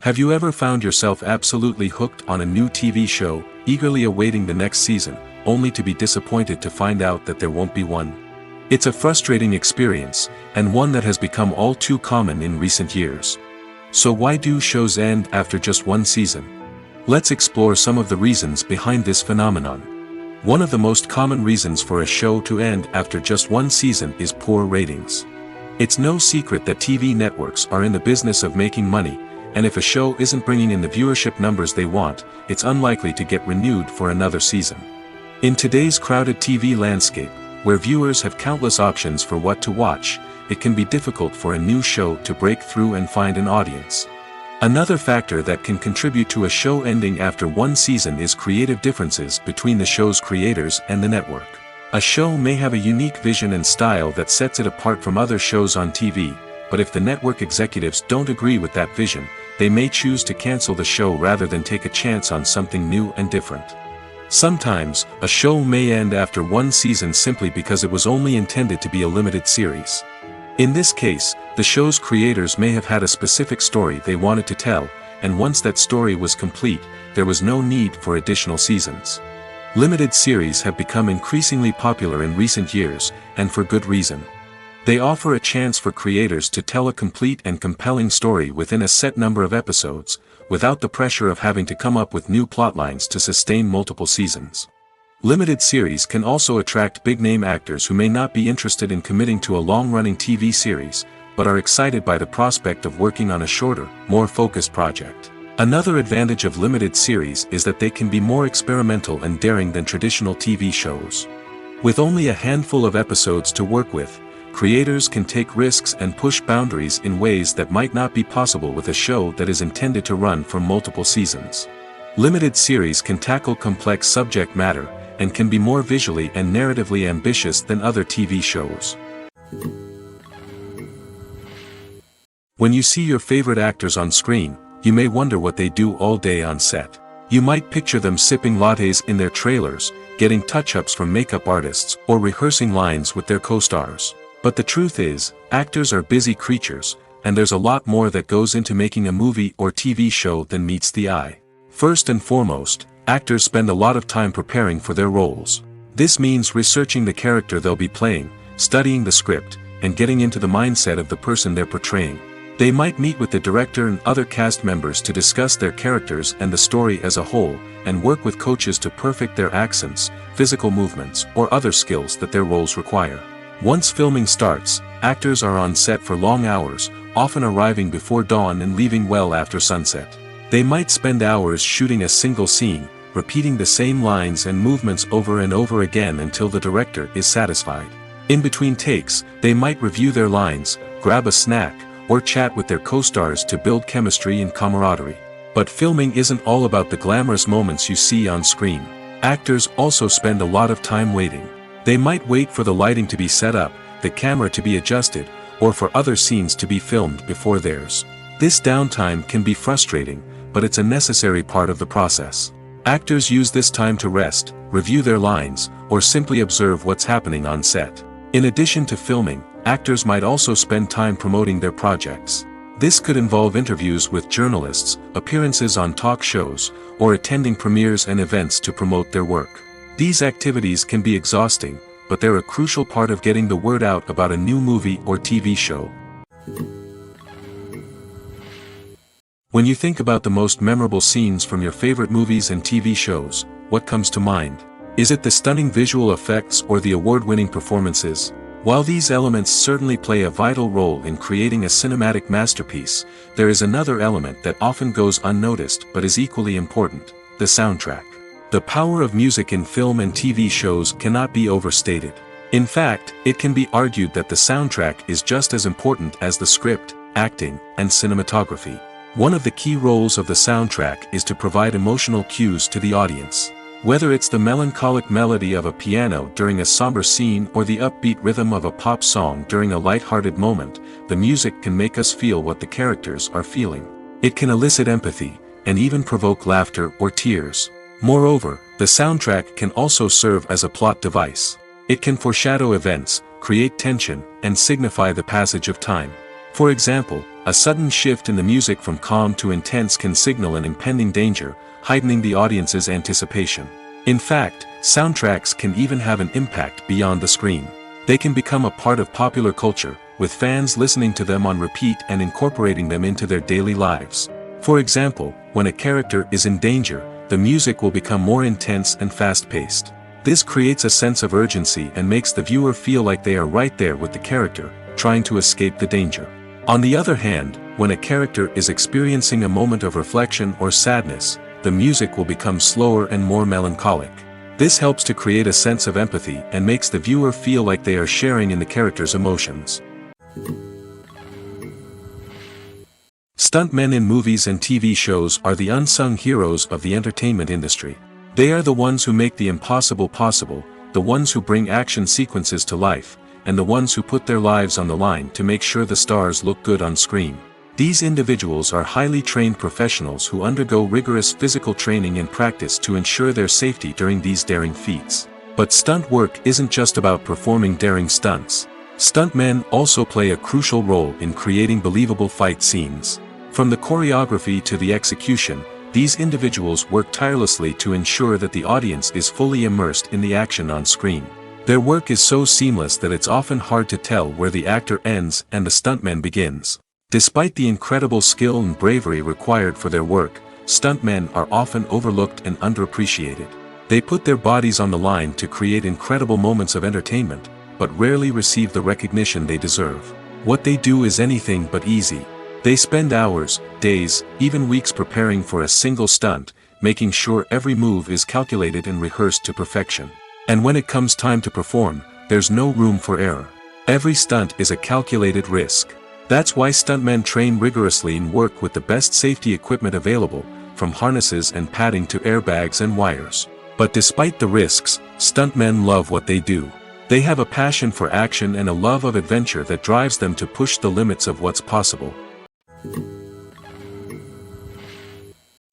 Have you ever found yourself absolutely hooked on a new TV show, eagerly awaiting the next season, only to be disappointed to find out that there won't be one? It's a frustrating experience, and one that has become all too common in recent years. So why do shows end after just one season? Let's explore some of the reasons behind this phenomenon. One of the most common reasons for a show to end after just one season is poor ratings. It's no secret that TV networks are in the business of making money, and if a show isn't bringing in the viewership numbers they want, it's unlikely to get renewed for another season. In today's crowded TV landscape, where viewers have countless options for what to watch, it can be difficult for a new show to break through and find an audience. Another factor that can contribute to a show ending after one season is creative differences between the show's creators and the network. A show may have a unique vision and style that sets it apart from other shows on TV, but if the network executives don't agree with that vision, they may choose to cancel the show rather than take a chance on something new and different. Sometimes, a show may end after one season simply because it was only intended to be a limited series. In this case, the show's creators may have had a specific story they wanted to tell, and once that story was complete, there was no need for additional seasons. Limited series have become increasingly popular in recent years, and for good reason. They offer a chance for creators to tell a complete and compelling story within a set number of episodes, without the pressure of having to come up with new plotlines to sustain multiple seasons. Limited series can also attract big-name actors who may not be interested in committing to a long-running TV series, but are excited by the prospect of working on a shorter, more focused project. Another advantage of limited series is that they can be more experimental and daring than traditional TV shows. With only a handful of episodes to work with, creators can take risks and push boundaries in ways that might not be possible with a show that is intended to run for multiple seasons. Limited series can tackle complex subject matter, and can be more visually and narratively ambitious than other TV shows. When you see your favorite actors on screen, you may wonder what they do all day on set. You might picture them sipping lattes in their trailers, getting touch-ups from makeup artists, or rehearsing lines with their co-stars. But the truth is, actors are busy creatures, and there's a lot more that goes into making a movie or TV show than meets the eye. First and foremost, actors spend a lot of time preparing for their roles. This means researching the character they'll be playing, studying the script, and getting into the mindset of the person they're portraying. They might meet with the director and other cast members to discuss their characters and the story as a whole, and work with coaches to perfect their accents, physical movements, or other skills that their roles require. Once filming starts, actors are on set for long hours, often arriving before dawn and leaving well after sunset. They might spend hours shooting a single scene, repeating the same lines and movements over and over again until the director is satisfied. In between takes, they might review their lines, grab a snack, or chat with their co-stars to build chemistry and camaraderie. But filming isn't all about the glamorous moments you see on screen. Actors also spend a lot of time waiting. They might wait for the lighting to be set up, the camera to be adjusted, or for other scenes to be filmed before theirs. This downtime can be frustrating, but it's a necessary part of the process. Actors use this time to rest, review their lines, or simply observe what's happening on set. In addition to filming, actors might also spend time promoting their projects. This could involve interviews with journalists, appearances on talk shows, or attending premieres and events to promote their work. These activities can be exhausting, but they're a crucial part of getting the word out about a new movie or TV show. When you think about the most memorable scenes from your favorite movies and TV shows, what comes to mind? Is it the stunning visual effects or the award-winning performances? While these elements certainly play a vital role in creating a cinematic masterpiece, there is another element that often goes unnoticed but is equally important: the soundtrack. The power of music in film and TV shows cannot be overstated. In fact, it can be argued that the soundtrack is just as important as the script, acting, and cinematography. One of the key roles of the soundtrack is to provide emotional cues to the audience. Whether it's the melancholic melody of a piano during a somber scene or the upbeat rhythm of a pop song during a light-hearted moment, the music can make us feel what the characters are feeling. It can elicit empathy, and even provoke laughter or tears. Moreover, the soundtrack can also serve as a plot device. It can foreshadow events, create tension, and signify the passage of time. For example, a sudden shift in the music from calm to intense can signal an impending danger, heightening the audience's anticipation. In fact, soundtracks can even have an impact beyond the screen. They can become a part of popular culture, with fans listening to them on repeat and incorporating them into their daily lives. For example, when a character is in danger, the music will become more intense and fast-paced. This creates a sense of urgency and makes the viewer feel like they are right there with the character, trying to escape the danger. On the other hand, when a character is experiencing a moment of reflection or sadness, the music will become slower and more melancholic. This helps to create a sense of empathy and makes the viewer feel like they are sharing in the character's emotions. Stuntmen in movies and TV shows are the unsung heroes of the entertainment industry. They are the ones who make the impossible possible, the ones who bring action sequences to life, and the ones who put their lives on the line to make sure the stars look good on screen. These individuals are highly trained professionals who undergo rigorous physical training and practice to ensure their safety during these daring feats. But stunt work isn't just about performing daring stunts. Stuntmen also play a crucial role in creating believable fight scenes. From the choreography to the execution, these individuals work tirelessly to ensure that the audience is fully immersed in the action on screen. Their work is so seamless that it's often hard to tell where the actor ends and the stuntman begins. Despite the incredible skill and bravery required for their work, stuntmen are often overlooked and underappreciated. They put their bodies on the line to create incredible moments of entertainment, but rarely receive the recognition they deserve. What they do is anything but easy. They spend hours, days, even weeks preparing for a single stunt, making sure every move is calculated and rehearsed to perfection. And when it comes time to perform, there's no room for error. Every stunt is a calculated risk. That's why stuntmen train rigorously and work with the best safety equipment available, from harnesses and padding to airbags and wires. But despite the risks, stuntmen love what they do. They have a passion for action and a love of adventure that drives them to push the limits of what's possible.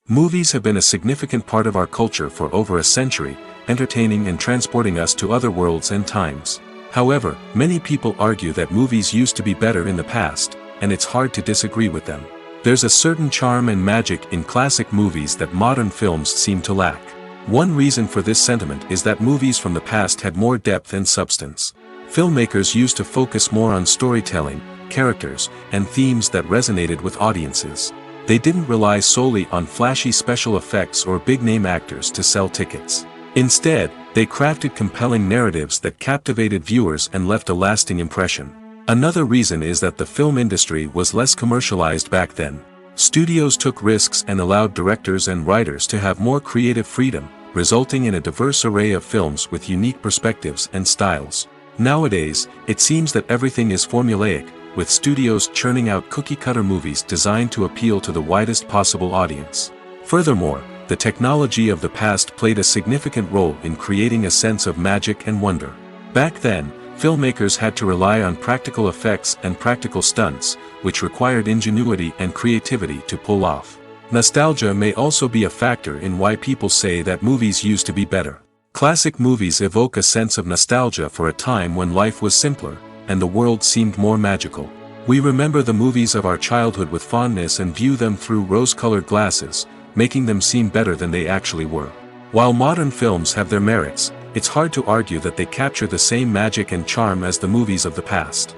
Movies have been a significant part of our culture for over a century, entertaining and transporting us to other worlds and times. However, many people argue that movies used to be better in the past, and it's hard to disagree with them. There's a certain charm and magic in classic movies that modern films seem to lack. One reason for this sentiment is that movies from the past had more depth and substance. Filmmakers used to focus more on storytelling, characters, and themes that resonated with audiences. They didn't rely solely on flashy special effects or big-name actors to sell tickets. Instead, they crafted compelling narratives that captivated viewers and left a lasting impression. Another reason is that the film industry was less commercialized back then. Studios took risks and allowed directors and writers to have more creative freedom, resulting in a diverse array of films with unique perspectives and styles. Nowadays, it seems that everything is formulaic, with studios churning out cookie-cutter movies designed to appeal to the widest possible audience. Furthermore, the technology of the past played a significant role in creating a sense of magic and wonder. Back then, filmmakers had to rely on practical effects and practical stunts, which required ingenuity and creativity to pull off. Nostalgia may also be a factor in why people say that movies used to be better. Classic movies evoke a sense of nostalgia for a time when life was simpler, and the world seemed more magical. We remember the movies of our childhood with fondness and view them through rose-colored glasses, making them seem better than they actually were. While modern films have their merits, it's hard to argue that they capture the same magic and charm as the movies of the past.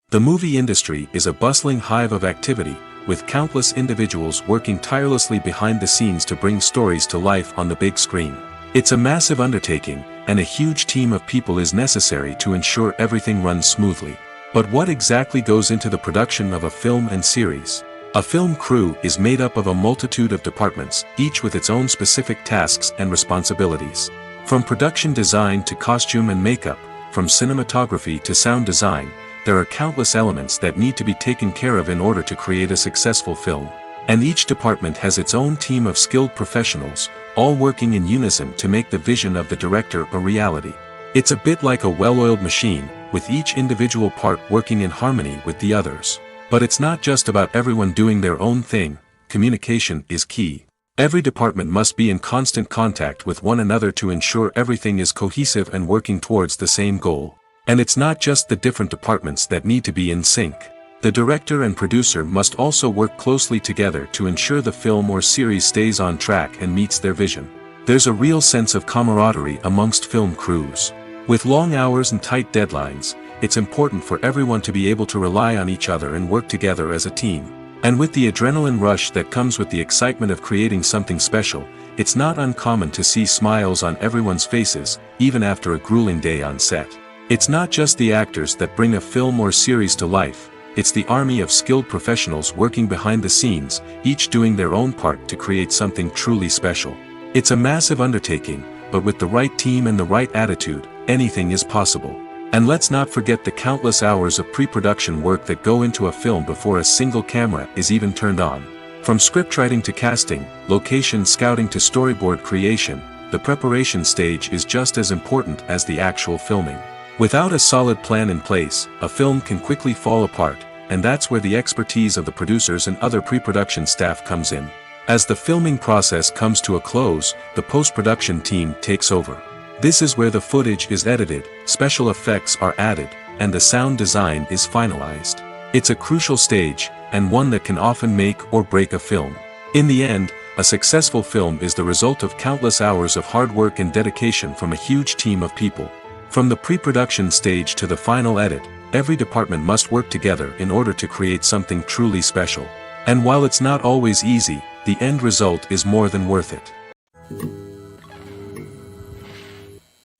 The movie industry is a bustling hive of activity, with countless individuals working tirelessly behind the scenes to bring stories to life on the big screen. It's a massive undertaking, and a huge team of people is necessary to ensure everything runs smoothly. But what exactly goes into the production of a film and series? A film crew is made up of a multitude of departments, each with its own specific tasks and responsibilities. From production design to costume and makeup, from cinematography to sound design, there are countless elements that need to be taken care of in order to create a successful film. And each department has its own team of skilled professionals, all working in unison to make the vision of the director a reality. It's a bit like a well-oiled machine, with each individual part working in harmony with the others. But it's not just about everyone doing their own thing. Communication is key. Every department must be in constant contact with one another to ensure everything is cohesive and working towards the same goal. And it's not just the different departments that need to be in sync. The director and producer must also work closely together to ensure the film or series stays on track and meets their vision. There's a real sense of camaraderie amongst film crews. With long hours and tight deadlines, it's important for everyone to be able to rely on each other and work together as a team. And with the adrenaline rush that comes with the excitement of creating something special, it's not uncommon to see smiles on everyone's faces, even after a grueling day on set. It's not just the actors that bring a film or series to life, it's the army of skilled professionals working behind the scenes, each doing their own part to create something truly special. It's a massive undertaking, but with the right team and the right attitude, anything is possible. And let's not forget the countless hours of pre-production work that go into a film before a single camera is even turned on. From scriptwriting to casting, location scouting to storyboard creation, the preparation stage is just as important as the actual filming. Without a solid plan in place, a film can quickly fall apart, and that's where the expertise of the producers and other pre-production staff comes in. As the filming process comes to a close, the post-production team takes over. This is where the footage is edited, special effects are added, and the sound design is finalized. It's a crucial stage, and one that can often make or break a film. In the end, a successful film is the result of countless hours of hard work and dedication from a huge team of people. From the pre-production stage to the final edit, every department must work together in order to create something truly special. And while it's not always easy, the end result is more than worth it.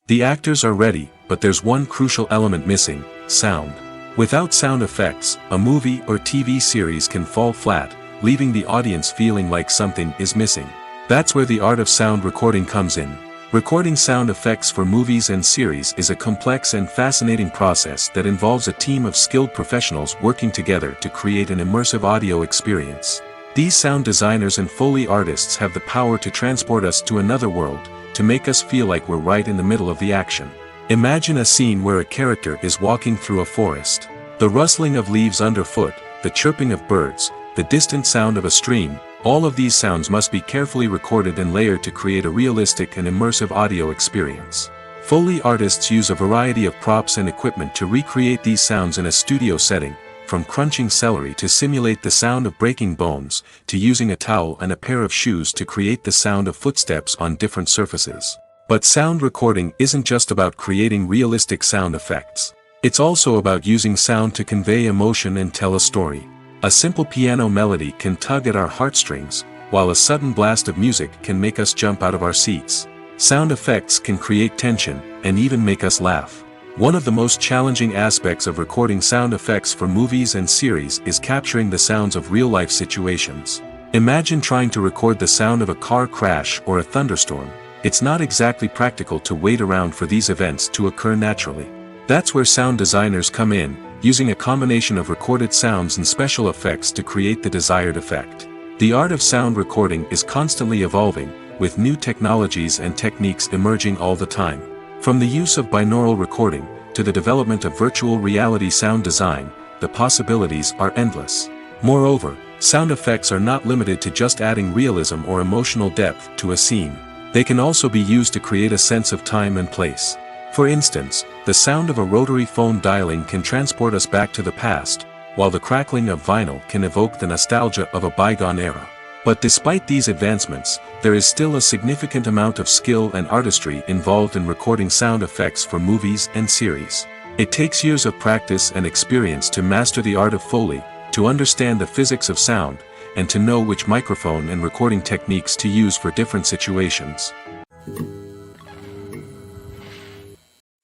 The actors are ready, but there's one crucial element missing: sound. Without sound effects, a movie or TV series can fall flat, leaving the audience feeling like something is missing. That's where the art of sound recording comes in. Recording sound effects for movies and series is a complex and fascinating process that involves a team of skilled professionals working together to create an immersive audio experience. These sound designers and Foley artists have the power to transport us to another world, to make us feel like we're right in the middle of the action. Imagine a scene where a character is walking through a forest. The rustling of leaves underfoot, the chirping of birds, the distant sound of a stream, all of these sounds must be carefully recorded and layered to create a realistic and immersive audio experience. Foley artists use a variety of props and equipment to recreate these sounds in a studio setting, from crunching celery to simulate the sound of breaking bones, to using a towel and a pair of shoes to create the sound of footsteps on different surfaces. But sound recording isn't just about creating realistic sound effects. It's also about using sound to convey emotion and tell a story. A simple piano melody can tug at our heartstrings, while a sudden blast of music can make us jump out of our seats. Sound effects can create tension, and even make us laugh. One of the most challenging aspects of recording sound effects for movies and series is capturing the sounds of real-life situations. Imagine trying to record the sound of a car crash or a thunderstorm. It's not exactly practical to wait around for these events to occur naturally. That's where sound designers come in, using a combination of recorded sounds and special effects to create the desired effect. The art of sound recording is constantly evolving, with new technologies and techniques emerging all the time. From the use of binaural recording, to the development of virtual reality sound design, the possibilities are endless. Moreover, sound effects are not limited to just adding realism or emotional depth to a scene. They can also be used to create a sense of time and place. For instance, the sound of a rotary phone dialing can transport us back to the past, while the crackling of vinyl can evoke the nostalgia of a bygone era. But despite these advancements, there is still a significant amount of skill and artistry involved in recording sound effects for movies and series. It takes years of practice and experience to master the art of Foley, to understand the physics of sound, and to know which microphone and recording techniques to use for different situations.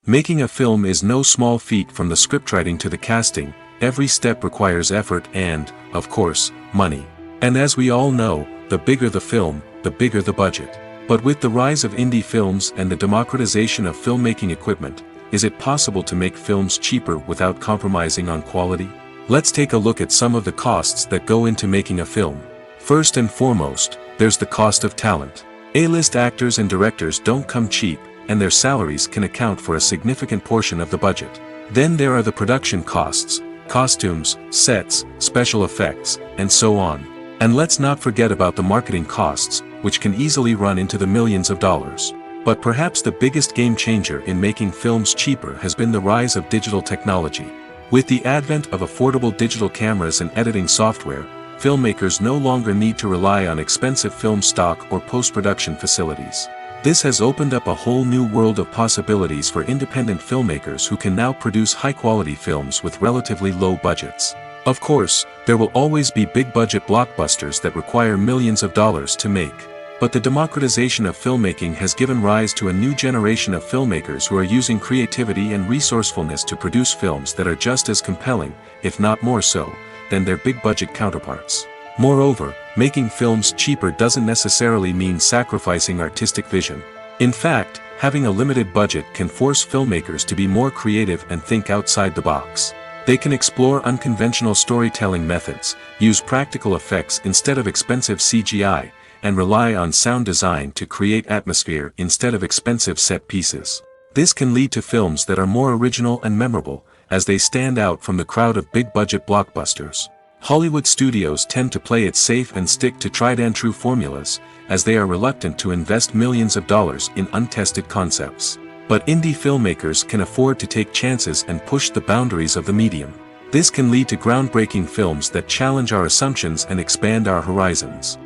Making a film is no small feat. From the scriptwriting to the casting, every step requires effort and, of course, money. And as we all know, the bigger the film, the bigger the budget. But with the rise of indie films and the democratization of filmmaking equipment, is it possible to make films cheaper without compromising on quality? Let's take a look at some of the costs that go into making a film. First and foremost, there's the cost of talent. A-list actors and directors don't come cheap, and their salaries can account for a significant portion of the budget. Then there are the production costs, costumes, sets, special effects, and so on. And let's not forget about the marketing costs, which can easily run into the millions of dollars. But perhaps the biggest game changer in making films cheaper has been the rise of digital technology. With the advent of affordable digital cameras and editing software, filmmakers no longer need to rely on expensive film stock or post-production facilities. This has opened up a whole new world of possibilities for independent filmmakers who can now produce high-quality films with relatively low budgets. Of course, there will always be big-budget blockbusters that require millions of dollars to make. But the democratization of filmmaking has given rise to a new generation of filmmakers who are using creativity and resourcefulness to produce films that are just as compelling, if not more so, than their big-budget counterparts. Moreover, making films cheaper doesn't necessarily mean sacrificing artistic vision. In fact, having a limited budget can force filmmakers to be more creative and think outside the box. They can explore unconventional storytelling methods, use practical effects instead of expensive CGI, and rely on sound design to create atmosphere instead of expensive set pieces. This can lead to films that are more original and memorable, as they stand out from the crowd of big-budget blockbusters. Hollywood studios tend to play it safe and stick to tried-and-true formulas, as they are reluctant to invest millions of dollars in untested concepts. But indie filmmakers can afford to take chances and push the boundaries of the medium. This can lead to groundbreaking films that challenge our assumptions and expand our horizons.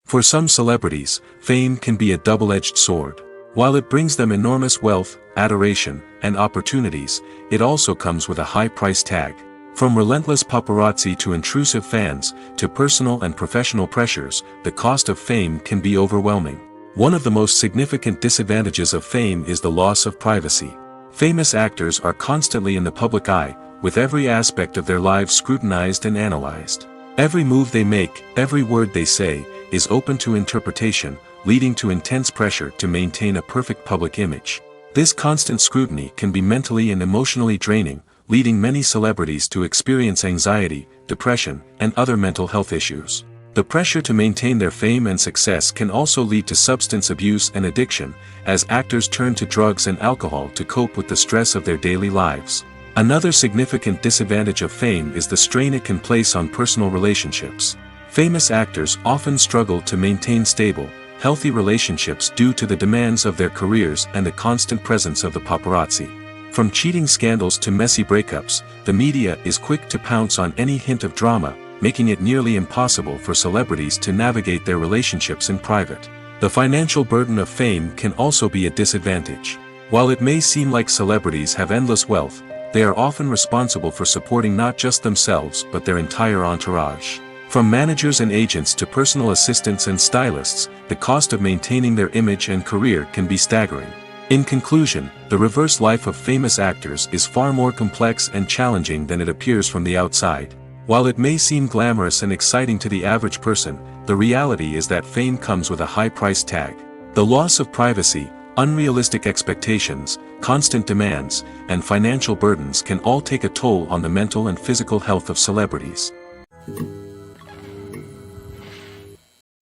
For some celebrities, fame can be a double-edged sword. While it brings them enormous wealth, adoration, and opportunities, it also comes with a high price tag. From relentless paparazzi to intrusive fans, to personal and professional pressures, the cost of fame can be overwhelming. One of the most significant disadvantages of fame is the loss of privacy. Famous actors are constantly in the public eye, with every aspect of their lives scrutinized and analyzed. Every move they make, every word they say, is open to interpretation, leading to intense pressure to maintain a perfect public image. This constant scrutiny can be mentally and emotionally draining, leading many celebrities to experience anxiety, depression, and other mental health issues. The pressure to maintain their fame and success can also lead to substance abuse and addiction, as actors turn to drugs and alcohol to cope with the stress of their daily lives. Another significant disadvantage of fame is the strain it can place on personal relationships. Famous actors often struggle to maintain stable, healthy relationships due to the demands of their careers and the constant presence of the paparazzi. From cheating scandals to messy breakups, the media is quick to pounce on any hint of drama, making it nearly impossible for celebrities to navigate their relationships in private. The financial burden of fame can also be a disadvantage. While it may seem like celebrities have endless wealth, they are often responsible for supporting not just themselves but their entire entourage. From managers and agents to personal assistants and stylists, the cost of maintaining their image and career can be staggering. In conclusion, the reverse life of famous actors is far more complex and challenging than it appears from the outside. While it may seem glamorous and exciting to the average person, the reality is that fame comes with a high price tag. The loss of privacy, unrealistic expectations, constant demands, and financial burdens can all take a toll on the mental and physical health of celebrities.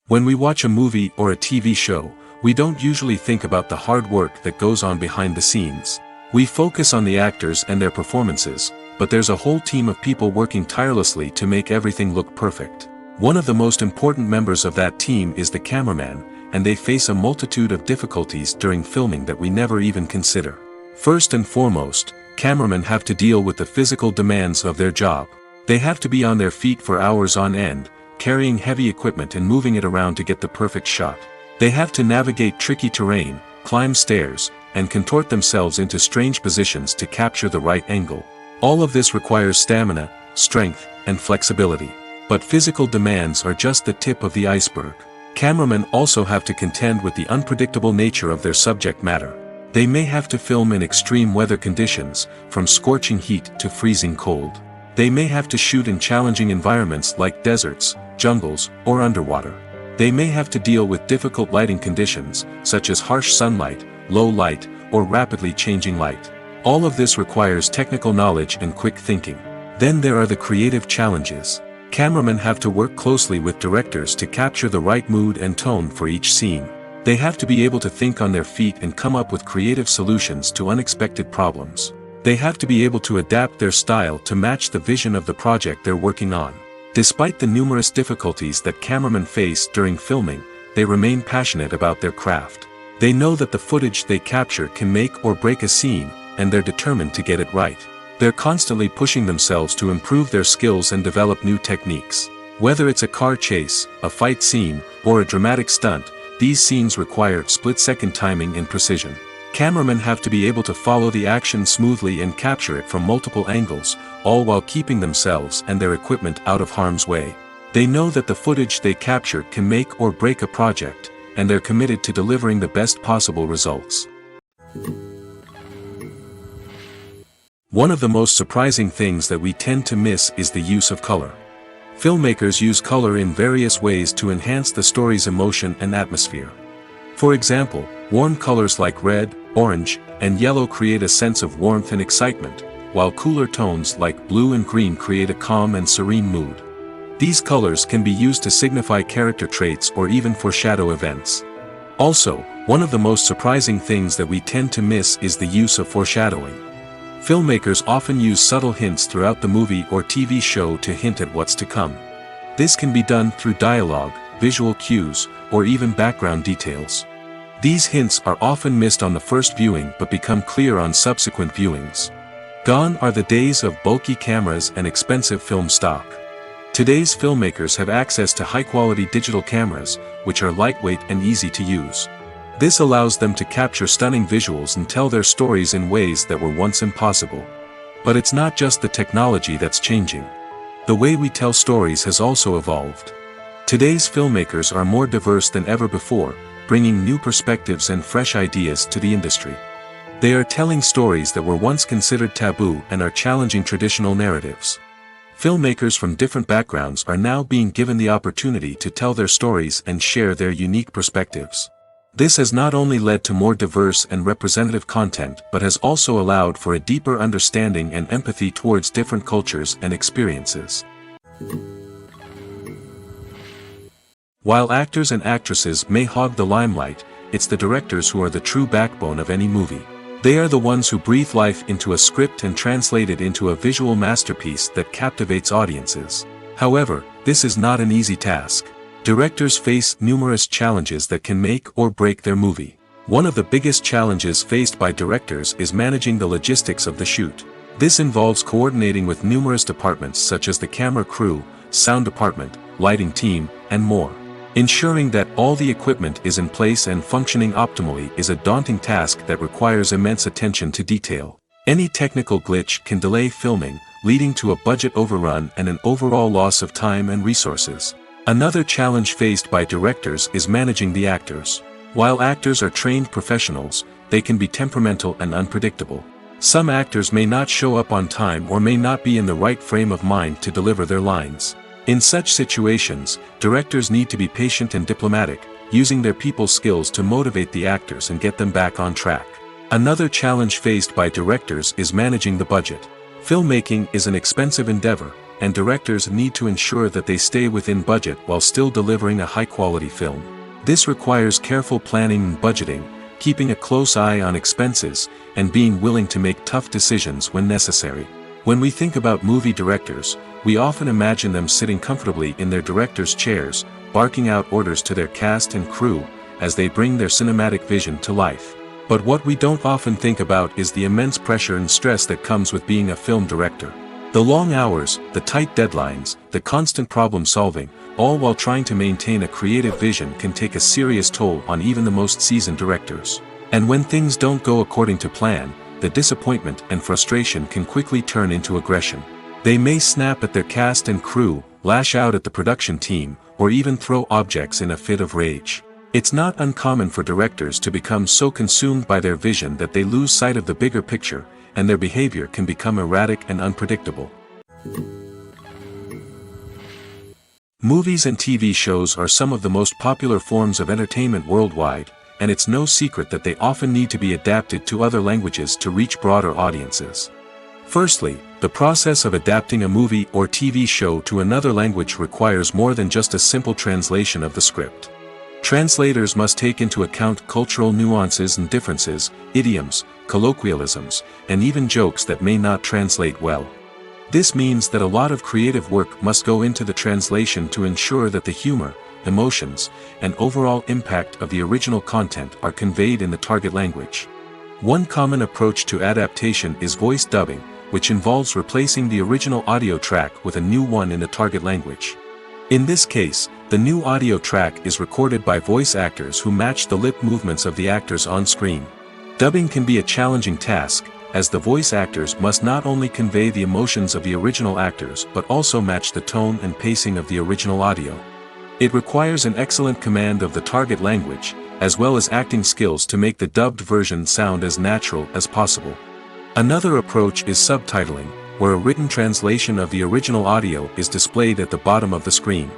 When we watch a movie or a TV show, we don't usually think about the hard work that goes on behind the scenes. We focus on the actors and their performances, but there's a whole team of people working tirelessly to make everything look perfect. One of the most important members of that team is the cameraman, and they face a multitude of difficulties during filming that we never even consider. First and foremost, cameramen have to deal with the physical demands of their job. They have to be on their feet for hours on end, carrying heavy equipment and moving it around to get the perfect shot. They have to navigate tricky terrain, climb stairs, and contort themselves into strange positions to capture the right angle. All of this requires stamina, strength, and flexibility. But physical demands are just the tip of the iceberg. Cameramen also have to contend with the unpredictable nature of their subject matter. They may have to film in extreme weather conditions, from scorching heat to freezing cold. They may have to shoot in challenging environments like deserts, jungles, or underwater. They may have to deal with difficult lighting conditions, such as harsh sunlight, low light, or rapidly changing light. All of this requires technical knowledge and quick thinking. Then there are the creative challenges. Cameramen have to work closely with directors to capture the right mood and tone for each scene. They have to be able to think on their feet and come up with creative solutions to unexpected problems. They have to be able to adapt their style to match the vision of the project they're working on. Despite the numerous difficulties that cameramen face during filming, they remain passionate about their craft. They know that the footage they capture can make or break a scene, and they're determined to get it right. They're constantly pushing themselves to improve their skills and develop new techniques. Whether it's a car chase, a fight scene, or a dramatic stunt, these scenes require split-second timing and precision. Cameramen have to be able to follow the action smoothly and capture it from multiple angles, all while keeping themselves and their equipment out of harm's way. They know that the footage they capture can make or break a project, and they're committed to delivering the best possible results. One of the most surprising things that we tend to miss is the use of color. Filmmakers use color in various ways to enhance the story's emotion and atmosphere. For example, warm colors like red, orange, and yellow create a sense of warmth and excitement, while cooler tones like blue and green create a calm and serene mood. These colors can be used to signify character traits or even foreshadow events. Also, one of the most surprising things that we tend to miss is the use of foreshadowing. Filmmakers often use subtle hints throughout the movie or TV show to hint at what's to come. This can be done through dialogue, visual cues, or even background details. These hints are often missed on the first viewing but become clear on subsequent viewings. Gone are the days of bulky cameras and expensive film stock. Today's filmmakers have access to high-quality digital cameras, which are lightweight and easy to use. This allows them to capture stunning visuals and tell their stories in ways that were once impossible. But it's not just the technology that's changing. The way we tell stories has also evolved. Today's filmmakers are more diverse than ever before, bringing new perspectives and fresh ideas to the industry. They are telling stories that were once considered taboo and are challenging traditional narratives. Filmmakers from different backgrounds are now being given the opportunity to tell their stories and share their unique perspectives. This has not only led to more diverse and representative content but has also allowed for a deeper understanding and empathy towards different cultures and experiences. While actors and actresses may hog the limelight, it's the directors who are the true backbone of any movie. They are the ones who breathe life into a script and translate it into a visual masterpiece that captivates audiences. However, this is not an easy task. Directors face numerous challenges that can make or break their movie. One of the biggest challenges faced by directors is managing the logistics of the shoot. This involves coordinating with numerous departments such as the camera crew, sound department, lighting team, and more. Ensuring that all the equipment is in place and functioning optimally is a daunting task that requires immense attention to detail. Any technical glitch can delay filming, leading to a budget overrun and an overall loss of time and resources. Another challenge faced by directors is managing the actors. While actors are trained professionals, they can be temperamental and unpredictable. Some actors may not show up on time or may not be in the right frame of mind to deliver their lines. In such situations, directors need to be patient and diplomatic, using their people skills to motivate the actors and get them back on track. Another challenge faced by directors is managing the budget. Filmmaking is an expensive endeavor, and directors need to ensure that they stay within budget while still delivering a high-quality film. This requires careful planning and budgeting, keeping a close eye on expenses, and being willing to make tough decisions when necessary. When we think about movie directors, we often imagine them sitting comfortably in their director's chairs, barking out orders to their cast and crew, as they bring their cinematic vision to life. But what we don't often think about is the immense pressure and stress that comes with being a film director. The long hours, the tight deadlines, the constant problem solving, all while trying to maintain a creative vision can take a serious toll on even the most seasoned directors. And when things don't go according to plan, the disappointment and frustration can quickly turn into aggression. They may snap at their cast and crew, lash out at the production team, or even throw objects in a fit of rage. It's not uncommon for directors to become so consumed by their vision that they lose sight of the bigger picture, and their behavior can become erratic and unpredictable. Movies and TV shows are some of the most popular forms of entertainment worldwide, and it's no secret that they often need to be adapted to other languages to reach broader audiences. Firstly, the process of adapting a movie or TV show to another language requires more than just a simple translation of the script. Translators must take into account cultural nuances and differences, idioms, colloquialisms, and even jokes that may not translate well. This means that a lot of creative work must go into the translation to ensure that the humor, emotions, and overall impact of the original content are conveyed in the target language. One common approach to adaptation is voice dubbing, which involves replacing the original audio track with a new one in the target language. In this case, the new audio track is recorded by voice actors who match the lip movements of the actors on screen. Dubbing can be a challenging task, as the voice actors must not only convey the emotions of the original actors but also match the tone and pacing of the original audio. It requires an excellent command of the target language, as well as acting skills to make the dubbed version sound as natural as possible. Another approach is subtitling, where a written translation of the original audio is displayed at the bottom of the screen.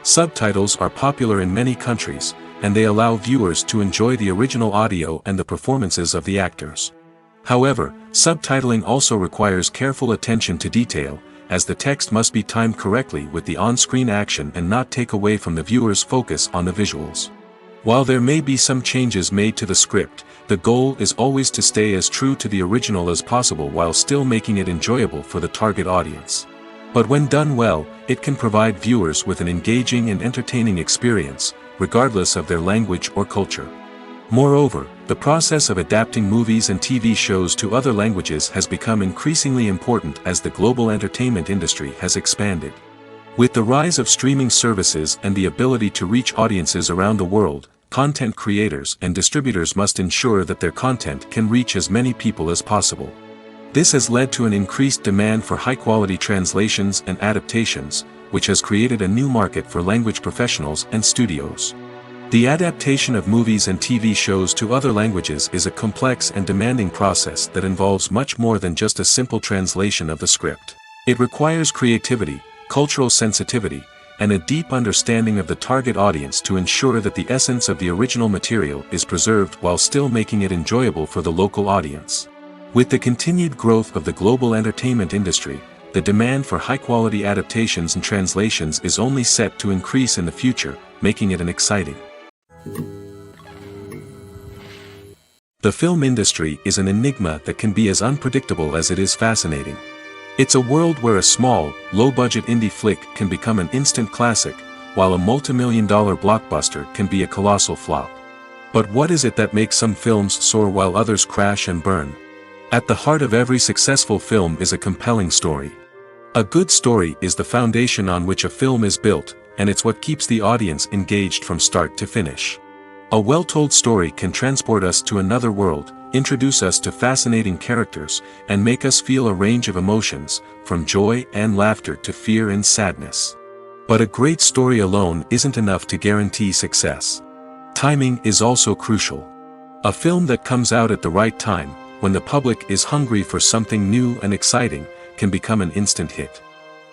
Subtitles are popular in many countries, and they allow viewers to enjoy the original audio and the performances of the actors. However, subtitling also requires careful attention to detail, as the text must be timed correctly with the on-screen action and not take away from the viewer's focus on the visuals. While there may be some changes made to the script, the goal is always to stay as true to the original as possible while still making it enjoyable for the target audience. But when done well, it can provide viewers with an engaging and entertaining experience, regardless of their language or culture. Moreover, the process of adapting movies and TV shows to other languages has become increasingly important as the global entertainment industry has expanded. With the rise of streaming services and the ability to reach audiences around the world, content creators and distributors must ensure that their content can reach as many people as possible. This has led to an increased demand for high-quality translations and adaptations, which has created a new market for language professionals and studios. The adaptation of movies and TV shows to other languages is a complex and demanding process that involves much more than just a simple translation of the script. It requires creativity, cultural sensitivity, and a deep understanding of the target audience to ensure that the essence of the original material is preserved while still making it enjoyable for the local audience. With the continued growth of the global entertainment industry, the demand for high-quality adaptations and translations is only set to increase in the future, making it an exciting. The film industry is an enigma that can be as unpredictable as it is fascinating. It's a world where a small, low-budget indie flick can become an instant classic, while a multi-million-dollar blockbuster can be a colossal flop. But what is it that makes some films soar while others crash and burn? At the heart of every successful film is a compelling story. A good story is the foundation on which a film is built, and it's what keeps the audience engaged from start to finish. A well-told story can transport us to another world, introduce us to fascinating characters, and make us feel a range of emotions, from joy and laughter to fear and sadness. But a great story alone isn't enough to guarantee success. Timing is also crucial. A film that comes out at the right time, when the public is hungry for something new and exciting, can become an instant hit.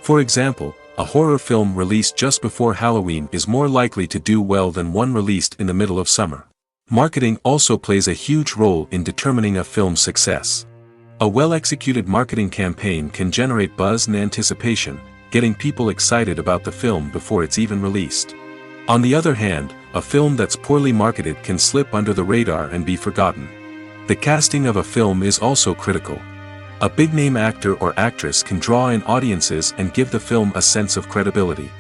For example, a horror film released just before Halloween is more likely to do well than one released in the middle of summer. Marketing also plays a huge role in determining a film's success. A well-executed marketing campaign can generate buzz and anticipation, getting people excited about the film before it's even released. On the other hand, a film that's poorly marketed can slip under the radar and be forgotten. The casting of a film is also critical. A big-name actor or actress can draw in audiences and give the film a sense of credibility.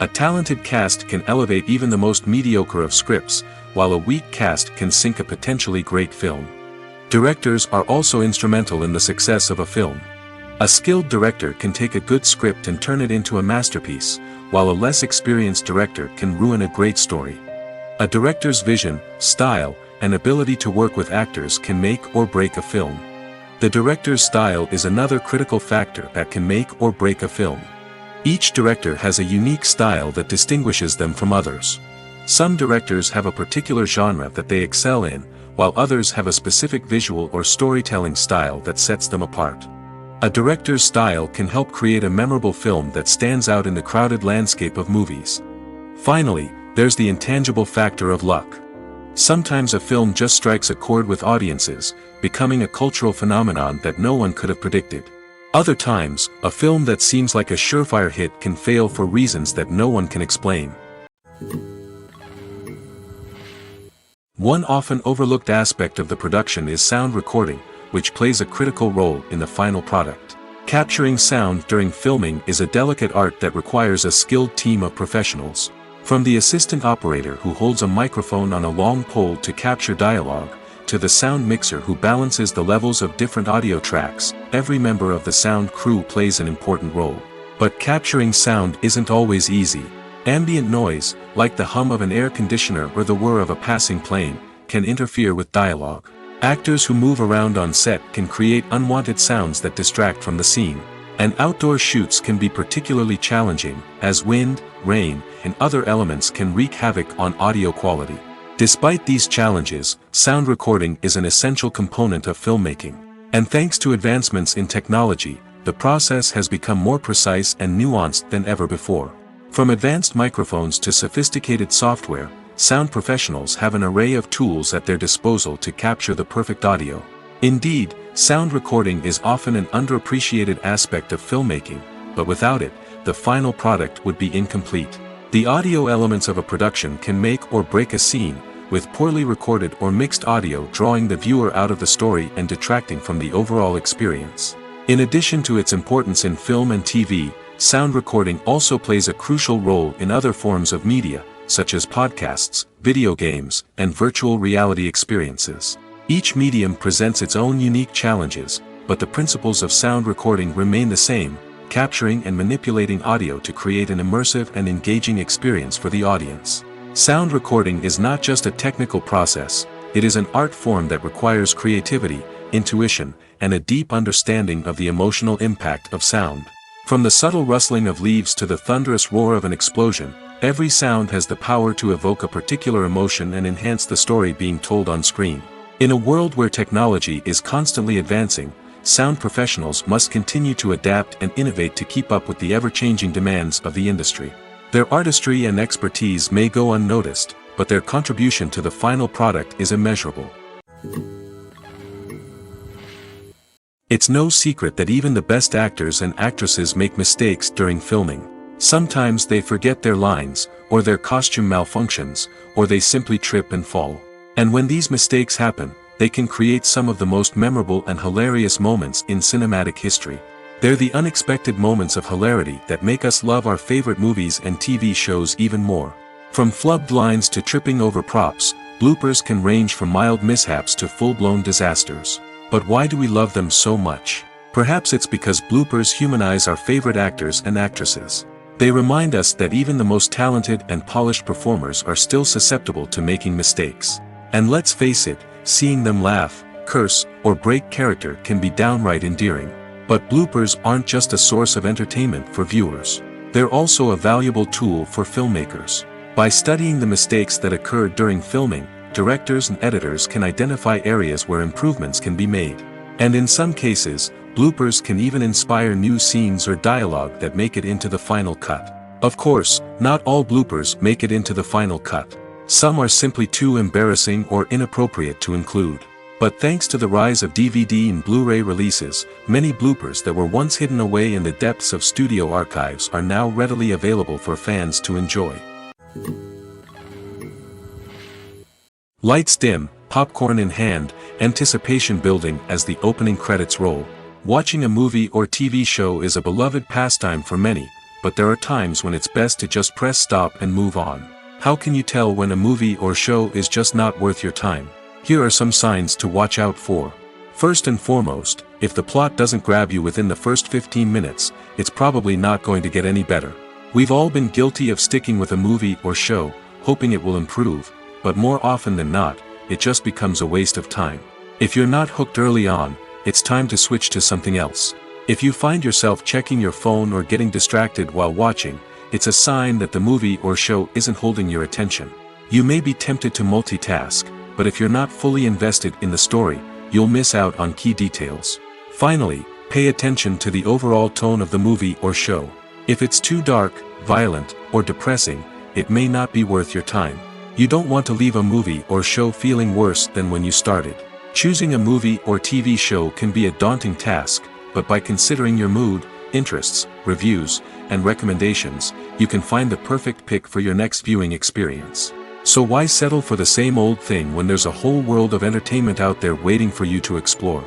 A talented cast can elevate even the most mediocre of scripts, while a weak cast can sink a potentially great film. Directors are also instrumental in the success of a film. A skilled director can take a good script and turn it into a masterpiece, while a less experienced director can ruin a great story. A director's vision, style, and ability to work with actors can make or break a film. The director's style is another critical factor that can make or break a film. Each director has a unique style that distinguishes them from others. Some directors have a particular genre that they excel in, while others have a specific visual or storytelling style that sets them apart. A director's style can help create a memorable film that stands out in the crowded landscape of movies. Finally, there's the intangible factor of luck. Sometimes a film just strikes a chord with audiences, becoming a cultural phenomenon that no one could have predicted. Other times, a film that seems like a surefire hit can fail for reasons that no one can explain. One often overlooked aspect of the production is sound recording, which plays a critical role in the final product. Capturing sound during filming is a delicate art that requires a skilled team of professionals. From the assistant operator who holds a microphone on a long pole to capture dialogue, to the sound mixer who balances the levels of different audio tracks, every member of the sound crew plays an important role. But capturing sound isn't always easy. Ambient noise, like the hum of an air conditioner or the whir of a passing plane, can interfere with dialogue. Actors who move around on set can create unwanted sounds that distract from the scene. And outdoor shoots can be particularly challenging, as wind, rain, and other elements can wreak havoc on audio quality. Despite these challenges, sound recording is an essential component of filmmaking. And thanks to advancements in technology, the process has become more precise and nuanced than ever before. From advanced microphones to sophisticated software, sound professionals have an array of tools at their disposal to capture the perfect audio. Indeed, sound recording is often an underappreciated aspect of filmmaking, but without it, the final product would be incomplete. The audio elements of a production can make or break a scene, with poorly recorded or mixed audio drawing the viewer out of the story and detracting from the overall experience. In addition to its importance in film and TV, sound recording also plays a crucial role in other forms of media, such as podcasts, video games, and virtual reality experiences. Each medium presents its own unique challenges, but the principles of sound recording remain the same: capturing and manipulating audio to create an immersive and engaging experience for the audience. Sound recording is not just a technical process, it is an art form that requires creativity, intuition, and a deep understanding of the emotional impact of sound. From the subtle rustling of leaves to the thunderous roar of an explosion, every sound has the power to evoke a particular emotion and enhance the story being told on screen. In a world where technology is constantly advancing, sound professionals must continue to adapt and innovate to keep up with the ever-changing demands of the industry. Their artistry and expertise may go unnoticed, but their contribution to the final product is immeasurable. It's no secret that even the best actors and actresses make mistakes during filming. Sometimes they forget their lines, or their costume malfunctions, or they simply trip and fall. And when these mistakes happen, they can create some of the most memorable and hilarious moments in cinematic history. They're the unexpected moments of hilarity that make us love our favorite movies and TV shows even more. From flubbed lines to tripping over props, bloopers can range from mild mishaps to full-blown disasters. But why do we love them so much? Perhaps it's because bloopers humanize our favorite actors and actresses. They remind us that even the most talented and polished performers are still susceptible to making mistakes. And let's face it, seeing them laugh, curse, or break character can be downright endearing. But bloopers aren't just a source of entertainment for viewers. They're also a valuable tool for filmmakers. By studying the mistakes that occur during filming, directors and editors can identify areas where improvements can be made. And in some cases, bloopers can even inspire new scenes or dialogue that make it into the final cut. Of course, not all bloopers make it into the final cut. Some are simply too embarrassing or inappropriate to include. But thanks to the rise of DVD and Blu-ray releases, many bloopers that were once hidden away in the depths of studio archives are now readily available for fans to enjoy. Lights dim, popcorn in hand, anticipation building as the opening credits roll. Watching a movie or TV show is a beloved pastime for many, but there are times when it's best to just press stop and move on. How can you tell when a movie or show is just not worth your time? Here are some signs to watch out for. First and foremost, if the plot doesn't grab you within the first 15 minutes, it's probably not going to get any better. We've all been guilty of sticking with a movie or show, hoping it will improve, but more often than not, it just becomes a waste of time. If you're not hooked early on, it's time to switch to something else. If you find yourself checking your phone or getting distracted while watching, it's a sign that the movie or show isn't holding your attention. You may be tempted to multitask, but if you're not fully invested in the story, you'll miss out on key details. Finally, pay attention to the overall tone of the movie or show. If it's too dark, violent, or depressing, it may not be worth your time. You don't want to leave a movie or show feeling worse than when you started. Choosing a movie or TV show can be a daunting task, but by considering your mood, interests, reviews, and recommendations, you can find the perfect pick for your next viewing experience. So why settle for the same old thing when there's a whole world of entertainment out there waiting for you to explore?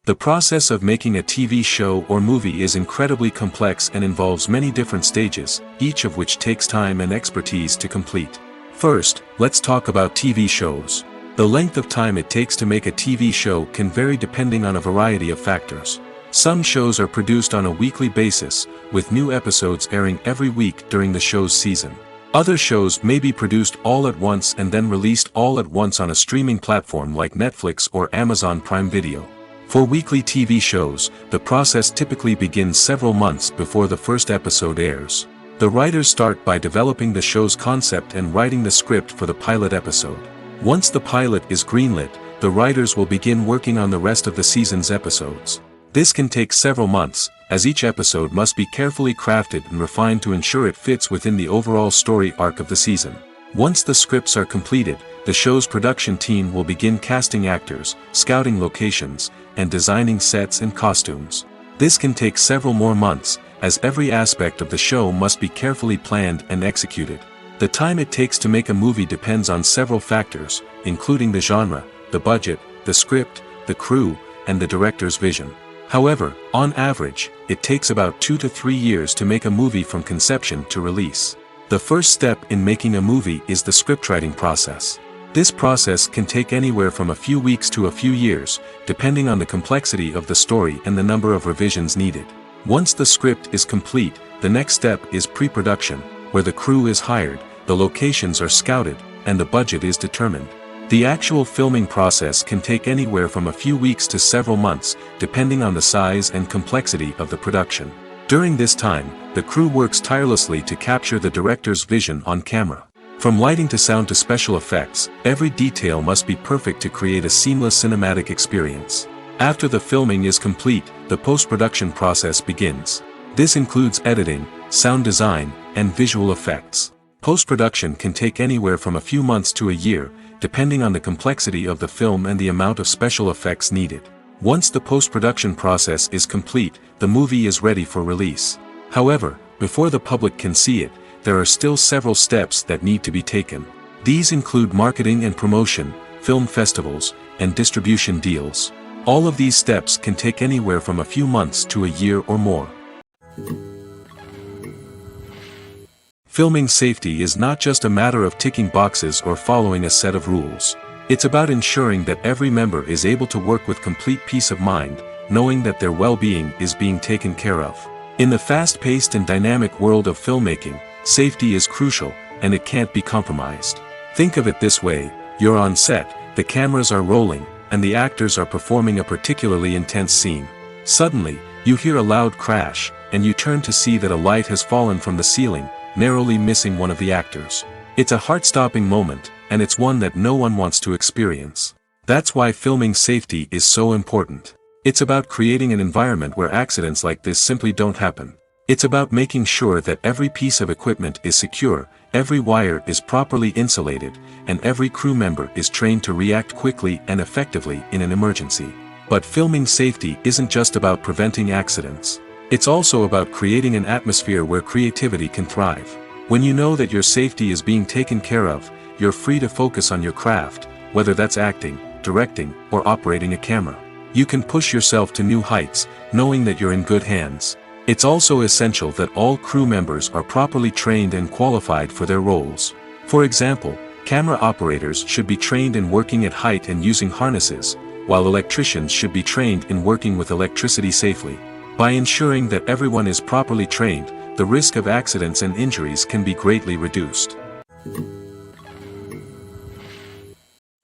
The process of making a TV show or movie is incredibly complex and involves many different stages, each of which takes time and expertise to complete. First, let's talk about TV shows. The length of time it takes to make a TV show can vary depending on a variety of factors. Some shows are produced on a weekly basis, with new episodes airing every week during the show's season. Other shows may be produced all at once and then released all at once on a streaming platform like Netflix or Amazon Prime Video. For weekly TV shows, the process typically begins several months before the first episode airs. The writers start by developing the show's concept and writing the script for the pilot episode. Once the pilot is greenlit, the writers will begin working on the rest of the season's episodes. This can take several months, as each episode must be carefully crafted and refined to ensure it fits within the overall story arc of the season. Once the scripts are completed, the show's production team will begin casting actors, scouting locations, and designing sets and costumes. This can take several more months, as every aspect of the show must be carefully planned and executed. The time it takes to make a movie depends on several factors, including the genre, the budget, the script, the crew, and the director's vision. However, on average, it takes about 2 to 3 years to make a movie from conception to release. The first step in making a movie is the scriptwriting process. This process can take anywhere from a few weeks to a few years, depending on the complexity of the story and the number of revisions needed. Once the script is complete, the next step is pre-production, where the crew is hired, the locations are scouted, and the budget is determined. The actual filming process can take anywhere from a few weeks to several months, depending on the size and complexity of the production. During this time, the crew works tirelessly to capture the director's vision on camera. From lighting to sound to special effects, every detail must be perfect to create a seamless cinematic experience. After the filming is complete, the post-production process begins. This includes editing, sound design, and visual effects. Post-production can take anywhere from a few months to a year, depending on the complexity of the film and the amount of special effects needed. Once the post-production process is complete, the movie is ready for release. However, before the public can see it, there are still several steps that need to be taken. These include marketing and promotion, film festivals, and distribution deals. All of these steps can take anywhere from a few months to a year or more. Filming safety is not just a matter of ticking boxes or following a set of rules. It's about ensuring that every member is able to work with complete peace of mind, knowing that their well-being is being taken care of. In the fast-paced and dynamic world of filmmaking, safety is crucial, and it can't be compromised. Think of it this way: you're on set, the cameras are rolling, and the actors are performing a particularly intense scene. Suddenly, you hear a loud crash, and you turn to see that a light has fallen from the ceiling, narrowly missing one of the actors. It's a heart-stopping moment, and it's one that no one wants to experience. That's why filming safety is so important. It's about creating an environment where accidents like this simply don't happen. It's about making sure that every piece of equipment is secure, every wire is properly insulated, and every crew member is trained to react quickly and effectively in an emergency. But filming safety isn't just about preventing accidents. It's also about creating an atmosphere where creativity can thrive. When you know that your safety is being taken care of, you're free to focus on your craft, whether that's acting, directing, or operating a camera. You can push yourself to new heights, knowing that you're in good hands. It's also essential that all crew members are properly trained and qualified for their roles. For example, camera operators should be trained in working at height and using harnesses, while electricians should be trained in working with electricity safely. By ensuring that everyone is properly trained, the risk of accidents and injuries can be greatly reduced.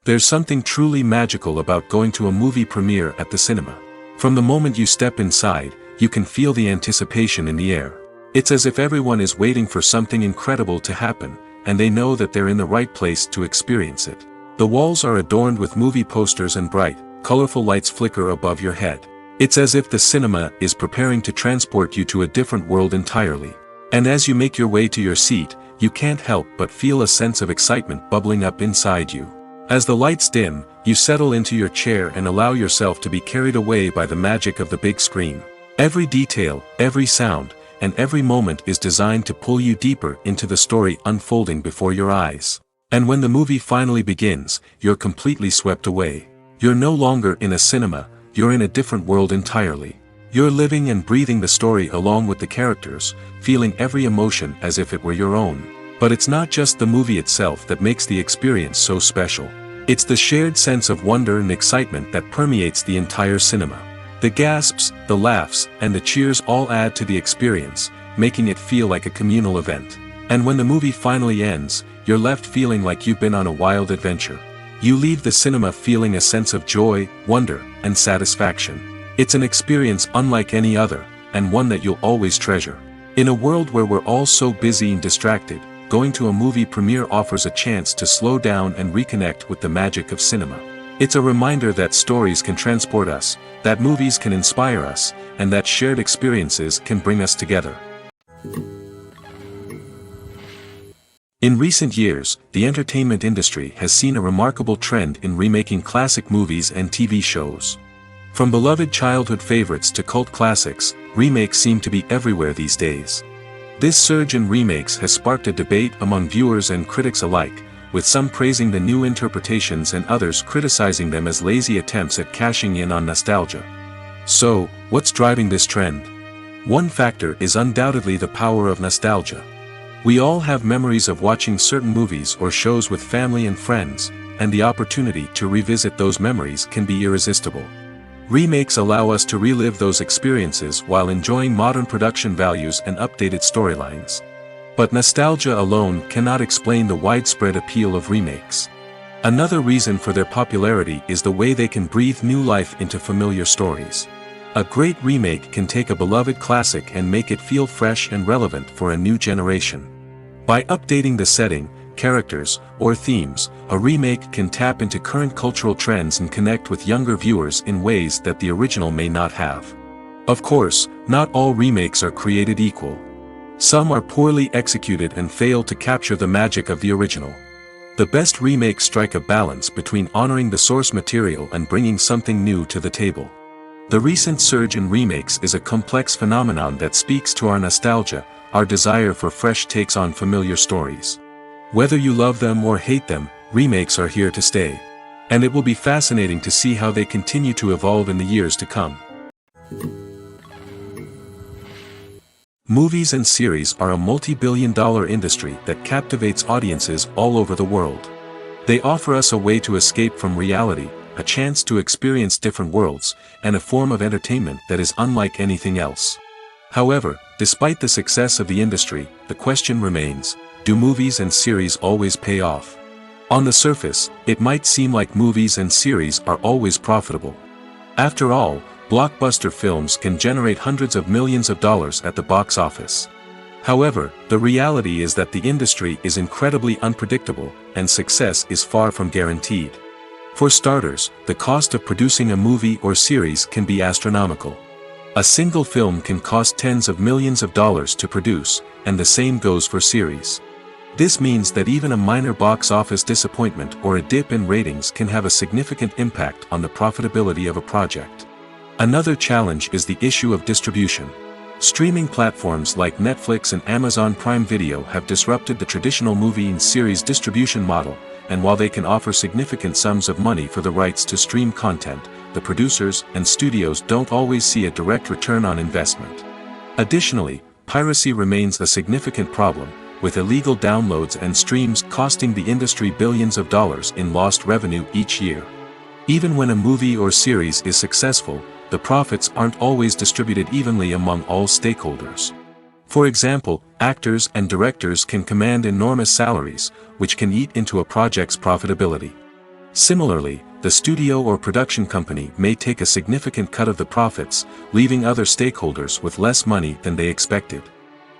There's something truly magical about going to a movie premiere at the cinema. From the moment you step inside, you can feel the anticipation in the air. It's as if everyone is waiting for something incredible to happen, and they know that they're in the right place to experience it. The walls are adorned with movie posters and bright, colorful lights flicker above your head. It's as if the cinema is preparing to transport you to a different world entirely. And as you make your way to your seat, you can't help but feel a sense of excitement bubbling up inside you. As the lights dim, you settle into your chair and allow yourself to be carried away by the magic of the big screen. Every detail, every sound, and every moment is designed to pull you deeper into the story unfolding before your eyes. And when the movie finally begins, you're completely swept away. You're no longer in a cinema, you're in a different world entirely. You're living and breathing the story along with the characters, feeling every emotion as if it were your own. But it's not just the movie itself that makes the experience so special. It's the shared sense of wonder and excitement that permeates the entire cinema. The gasps, the laughs, and the cheers all add to the experience, making it feel like a communal event. And when the movie finally ends, you're left feeling like you've been on a wild adventure. You leave the cinema feeling a sense of joy, wonder, and satisfaction. It's an experience unlike any other, and one that you'll always treasure. In a world where we're all so busy and distracted, going to a movie premiere offers a chance to slow down and reconnect with the magic of cinema. It's a reminder that stories can transport us, that movies can inspire us, and that shared experiences can bring us together. In recent years, the entertainment industry has seen a remarkable trend in remaking classic movies and TV shows. From beloved childhood favorites to cult classics, remakes seem to be everywhere these days. This surge in remakes has sparked a debate among viewers and critics alike, with some praising the new interpretations and others criticizing them as lazy attempts at cashing in on nostalgia. So, what's driving this trend? One factor is undoubtedly the power of nostalgia. We all have memories of watching certain movies or shows with family and friends, and the opportunity to revisit those memories can be irresistible. Remakes allow us to relive those experiences while enjoying modern production values and updated storylines. But nostalgia alone cannot explain the widespread appeal of remakes. Another reason for their popularity is the way they can breathe new life into familiar stories. A great remake can take a beloved classic and make it feel fresh and relevant for a new generation. By updating the setting, characters, or themes, a remake can tap into current cultural trends and connect with younger viewers in ways that the original may not have. Of course, not all remakes are created equal. Some are poorly executed and fail to capture the magic of the original. The best remakes strike a balance between honoring the source material and bringing something new to the table. The recent surge in remakes is a complex phenomenon that speaks to our nostalgia, our desire for fresh takes on familiar stories. Whether you love them or hate them, remakes are here to stay. And it will be fascinating to see how they continue to evolve in the years to come. Movies and series are a multi-billion-dollar industry that captivates audiences all over the world. They offer us a way to escape from reality, a chance to experience different worlds, and a form of entertainment that is unlike anything else. However, despite the success of the industry, the question remains, do movies and series always pay off? On the surface, it might seem like movies and series are always profitable. After all, blockbuster films can generate hundreds of millions of dollars at the box office. However, the reality is that the industry is incredibly unpredictable, and success is far from guaranteed. For starters, the cost of producing a movie or series can be astronomical. A single film can cost tens of millions of dollars to produce, and the same goes for series. This means that even a minor box office disappointment or a dip in ratings can have a significant impact on the profitability of a project. Another challenge is the issue of distribution. Streaming platforms like Netflix and Amazon Prime Video have disrupted the traditional movie and series distribution model, and while they can offer significant sums of money for the rights to stream content, the producers and studios don't always see a direct return on investment. Additionally, piracy remains a significant problem, with illegal downloads and streams costing the industry billions of dollars in lost revenue each year. Even when a movie or series is successful, the profits aren't always distributed evenly among all stakeholders. For example, actors and directors can command enormous salaries, which can eat into a project's profitability. Similarly, the studio or production company may take a significant cut of the profits, leaving other stakeholders with less money than they expected.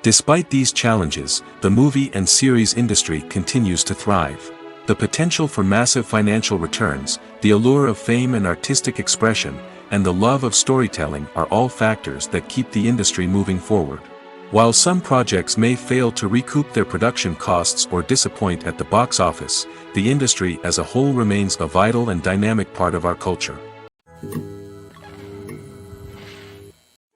Despite these challenges, the movie and series industry continues to thrive. The potential for massive financial returns, the allure of fame and artistic expression, and the love of storytelling are all factors that keep the industry moving forward. While some projects may fail to recoup their production costs or disappoint at the box office, the industry as a whole remains a vital and dynamic part of our culture.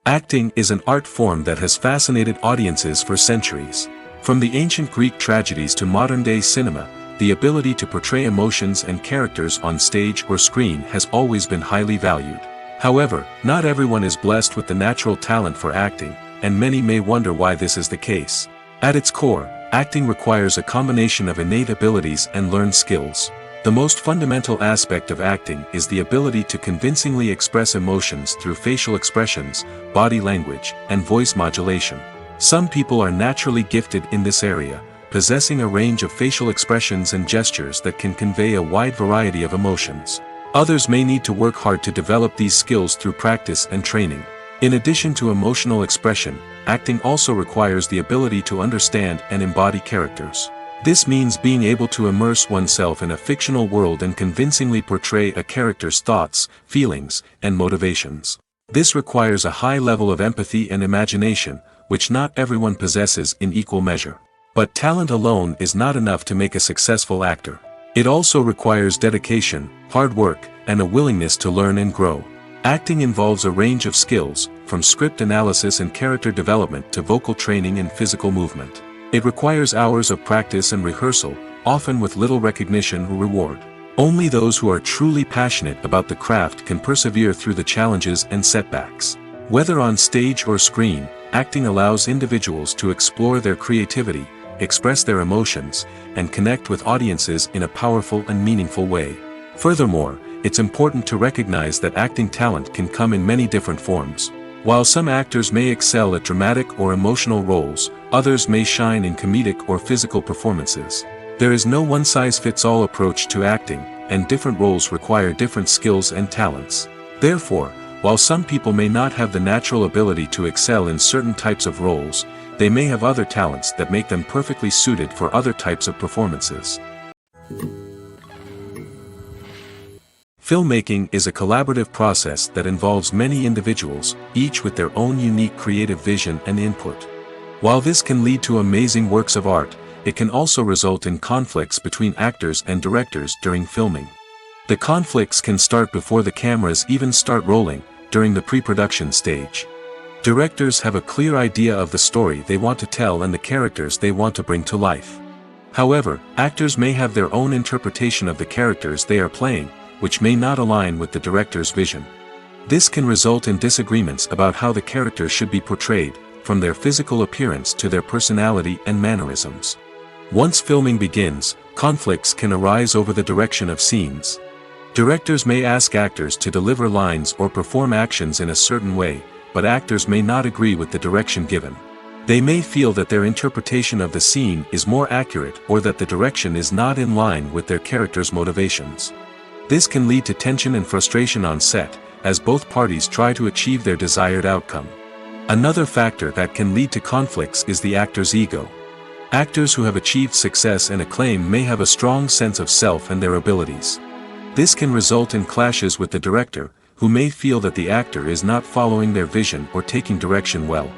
Acting is an art form that has fascinated audiences for centuries. From the ancient Greek tragedies to modern-day cinema, the ability to portray emotions and characters on stage or screen has always been highly valued. However, not everyone is blessed with the natural talent for acting, and many may wonder why this is the case. At its core, acting requires a combination of innate abilities and learned skills. The most fundamental aspect of acting is the ability to convincingly express emotions through facial expressions, body language, and voice modulation. Some people are naturally gifted in this area, possessing a range of facial expressions and gestures that can convey a wide variety of emotions. Others may need to work hard to develop these skills through practice and training. In addition to emotional expression, acting also requires the ability to understand and embody characters. This means being able to immerse oneself in a fictional world and convincingly portray a character's thoughts, feelings, and motivations. This requires a high level of empathy and imagination, which not everyone possesses in equal measure. But talent alone is not enough to make a successful actor. It also requires dedication, hard work, and a willingness to learn and grow. Acting involves a range of skills, from script analysis and character development to vocal training and physical movement. It requires hours of practice and rehearsal, often with little recognition or reward. Only those who are truly passionate about the craft can persevere through the challenges and setbacks. Whether on stage or screen, acting allows individuals to explore their creativity, express their emotions, and connect with audiences in a powerful and meaningful way. Furthermore, it's important to recognize that acting talent can come in many different forms. While some actors may excel at dramatic or emotional roles, others may shine in comedic or physical performances. There is no one-size-fits-all approach to acting, and different roles require different skills and talents. Therefore, while some people may not have the natural ability to excel in certain types of roles, they may have other talents that make them perfectly suited for other types of performances. Filmmaking is a collaborative process that involves many individuals, each with their own unique creative vision and input. While this can lead to amazing works of art, it can also result in conflicts between actors and directors during filming. The conflicts can start before the cameras even start rolling, during the pre-production stage. Directors have a clear idea of the story they want to tell and the characters they want to bring to life. However, actors may have their own interpretation of the characters they are playing, which may not align with the director's vision. This can result in disagreements about how the character should be portrayed, from their physical appearance to their personality and mannerisms. Once filming begins, conflicts can arise over the direction of scenes. Directors may ask actors to deliver lines or perform actions in a certain way, but actors may not agree with the direction given. They may feel that their interpretation of the scene is more accurate or that the direction is not in line with their character's motivations. This can lead to tension and frustration on set, as both parties try to achieve their desired outcome. Another factor that can lead to conflicts is the actor's ego. Actors who have achieved success and acclaim may have a strong sense of self and their abilities. This can result in clashes with the director, who may feel that the actor is not following their vision or taking direction well.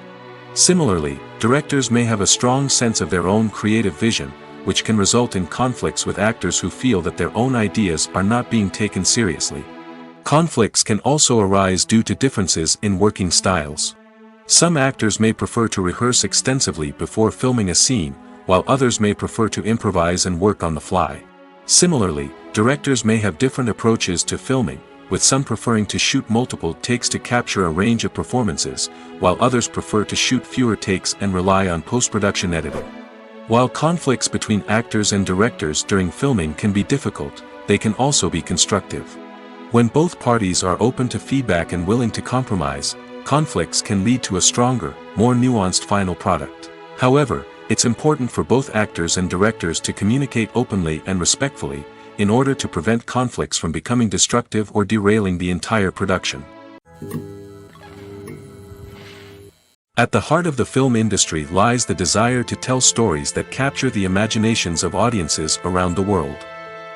Similarly, directors may have a strong sense of their own creative vision, which can result in conflicts with actors who feel that their own ideas are not being taken seriously. Conflicts can also arise due to differences in working styles. Some actors may prefer to rehearse extensively before filming a scene, while others may prefer to improvise and work on the fly. Similarly, directors may have different approaches to filming, with some preferring to shoot multiple takes to capture a range of performances, while others prefer to shoot fewer takes and rely on post-production editing. While conflicts between actors and directors during filming can be difficult, they can also be constructive. When both parties are open to feedback and willing to compromise, conflicts can lead to a stronger, more nuanced final product. However, it's important for both actors and directors to communicate openly and respectfully, in order to prevent conflicts from becoming destructive or derailing the entire production. At the heart of the film industry lies the desire to tell stories that capture the imaginations of audiences around the world.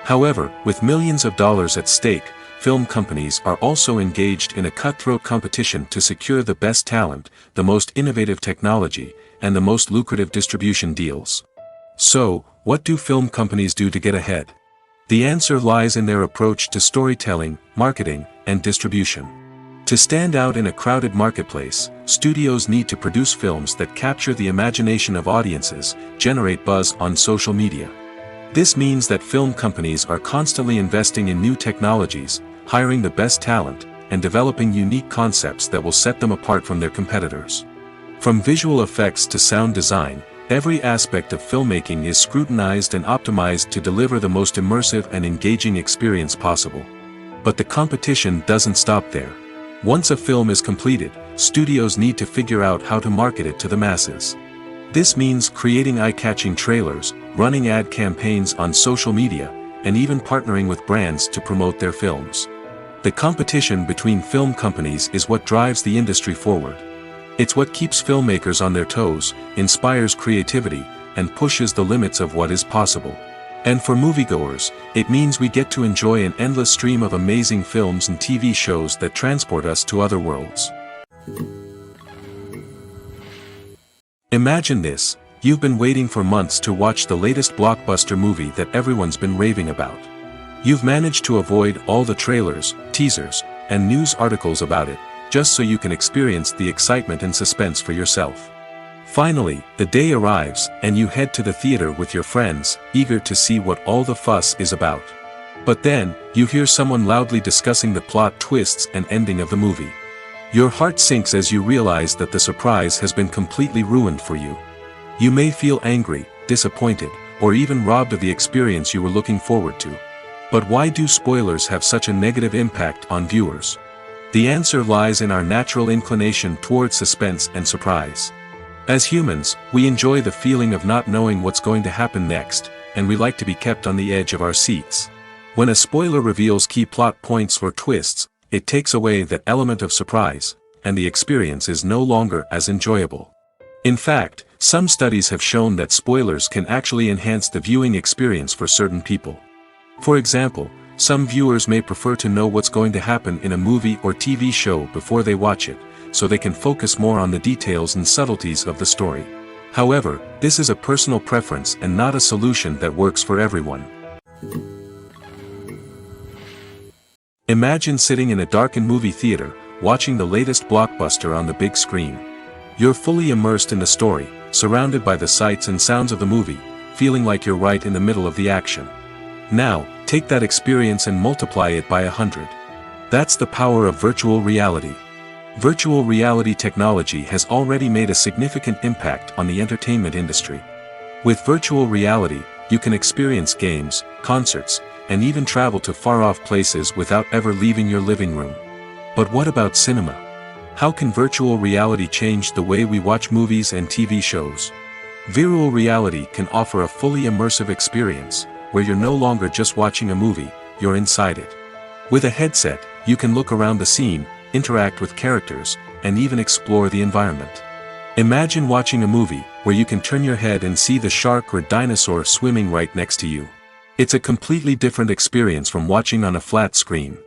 However, with millions of dollars at stake, film companies are also engaged in a cutthroat competition to secure the best talent, the most innovative technology, and the most lucrative distribution deals. So, what do film companies do to get ahead? The answer lies in their approach to storytelling, marketing, and distribution. To stand out in a crowded marketplace, studios need to produce films that capture the imagination of audiences, generate buzz on social media. This means that film companies are constantly investing in new technologies, hiring the best talent, and developing unique concepts that will set them apart from their competitors. From visual effects to sound design, every aspect of filmmaking is scrutinized and optimized to deliver the most immersive and engaging experience possible. But the competition doesn't stop there. Once a film is completed, studios need to figure out how to market it to the masses. This means creating eye-catching trailers, running ad campaigns on social media, and even partnering with brands to promote their films. The competition between film companies is what drives the industry forward. It's what keeps filmmakers on their toes, inspires creativity, and pushes the limits of what is possible. And for moviegoers, it means we get to enjoy an endless stream of amazing films and TV shows that transport us to other worlds. Imagine this: you've been waiting for months to watch the latest blockbuster movie that everyone's been raving about. You've managed to avoid all the trailers, teasers, and news articles about it, just so you can experience the excitement and suspense for yourself. Finally, the day arrives, and you head to the theater with your friends, eager to see what all the fuss is about. But then, you hear someone loudly discussing the plot twists and ending of the movie. Your heart sinks as you realize that the surprise has been completely ruined for you. You may feel angry, disappointed, or even robbed of the experience you were looking forward to. But why do spoilers have such a negative impact on viewers? The answer lies in our natural inclination toward suspense and surprise. As humans, we enjoy the feeling of not knowing what's going to happen next, and we like to be kept on the edge of our seats. When a spoiler reveals key plot points or twists, it takes away that element of surprise, and the experience is no longer as enjoyable. In fact, some studies have shown that spoilers can actually enhance the viewing experience for certain people. For example, some viewers may prefer to know what's going to happen in a movie or TV show before they watch it, so they can focus more on the details and subtleties of the story. However, this is a personal preference and not a solution that works for everyone. Imagine sitting in a darkened movie theater, watching the latest blockbuster on the big screen. You're fully immersed in the story, surrounded by the sights and sounds of the movie, feeling like you're right in the middle of the action. Now, take that experience and multiply it by 100. That's the power of virtual reality. Virtual reality technology has already made a significant impact on the entertainment industry. With virtual reality, you can experience games, concerts, and even travel to far-off places without ever leaving your living room. But what about cinema? How can virtual reality change the way we watch movies and TV shows? Virtual reality can offer a fully immersive experience, where you're no longer just watching a movie, you're inside it. With a headset, you can look around the scene, interact with characters, and even explore the environment. Imagine watching a movie where you can turn your head and see the shark or dinosaur swimming right next to you. It's a completely different experience from watching on a flat screen.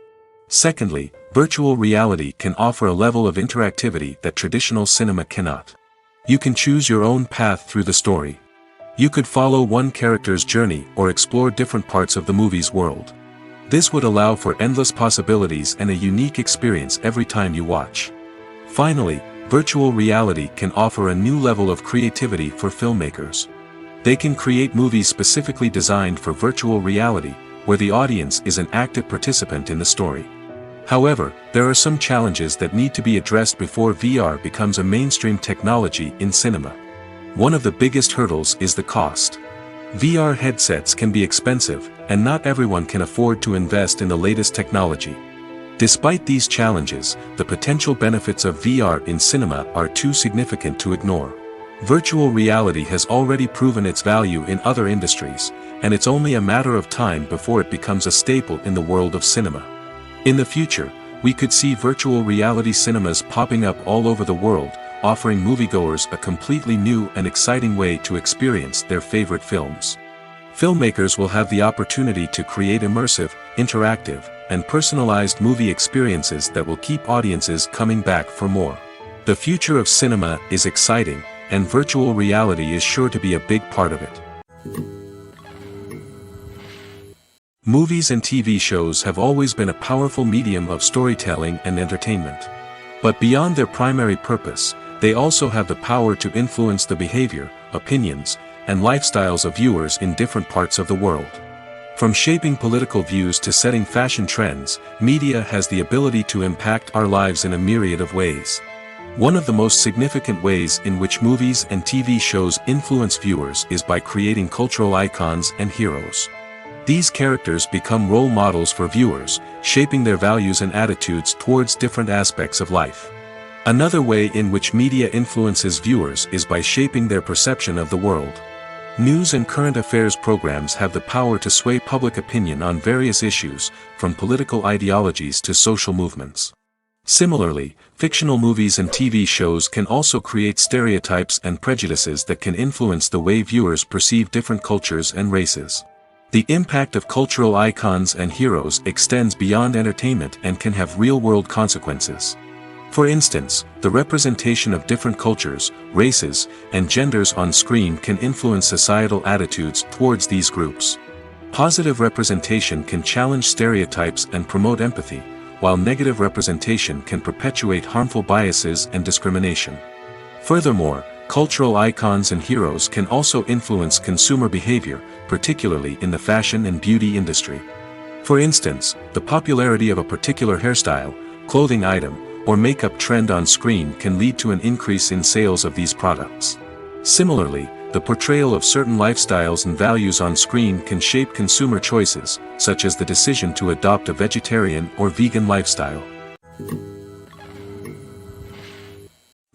Secondly, virtual reality can offer a level of interactivity that traditional cinema cannot. You can choose your own path through the story. You could follow one character's journey or explore different parts of the movie's world. This would allow for endless possibilities and a unique experience every time you watch. Finally, virtual reality can offer a new level of creativity for filmmakers. They can create movies specifically designed for virtual reality, where the audience is an active participant in the story. However, there are some challenges that need to be addressed before VR becomes a mainstream technology in cinema. One of the biggest hurdles is the cost. VR headsets can be expensive, and not everyone can afford to invest in the latest technology. Despite these challenges, the potential benefits of VR in cinema are too significant to ignore. Virtual reality has already proven its value in other industries, and it's only a matter of time before it becomes a staple in the world of cinema. In the future, we could see virtual reality cinemas popping up all over the world, offering moviegoers a completely new and exciting way to experience their favorite films. Filmmakers will have the opportunity to create immersive, interactive, and personalized movie experiences that will keep audiences coming back for more. The future of cinema is exciting, and virtual reality is sure to be a big part of it. Movies and TV shows have always been a powerful medium of storytelling and entertainment. But beyond their primary purpose, they also have the power to influence the behavior, opinions, and lifestyles of viewers in different parts of the world. From shaping political views to setting fashion trends, media has the ability to impact our lives in a myriad of ways. One of the most significant ways in which movies and TV shows influence viewers is by creating cultural icons and heroes. These characters become role models for viewers, shaping their values and attitudes towards different aspects of life. Another way in which media influences viewers is by shaping their perception of the world. News and current affairs programs have the power to sway public opinion on various issues, from political ideologies to social movements. Similarly, fictional movies and TV shows can also create stereotypes and prejudices that can influence the way viewers perceive different cultures and races. The impact of cultural icons and heroes extends beyond entertainment and can have real-world consequences. For instance, the representation of different cultures, races, and genders on screen can influence societal attitudes towards these groups. Positive representation can challenge stereotypes and promote empathy, while negative representation can perpetuate harmful biases and discrimination. Furthermore, cultural icons and heroes can also influence consumer behavior, particularly in the fashion and beauty industry. For instance, the popularity of a particular hairstyle, clothing item, or makeup trend on screen can lead to an increase in sales of these products. Similarly, the portrayal of certain lifestyles and values on screen can shape consumer choices, such as the decision to adopt a vegetarian or vegan lifestyle.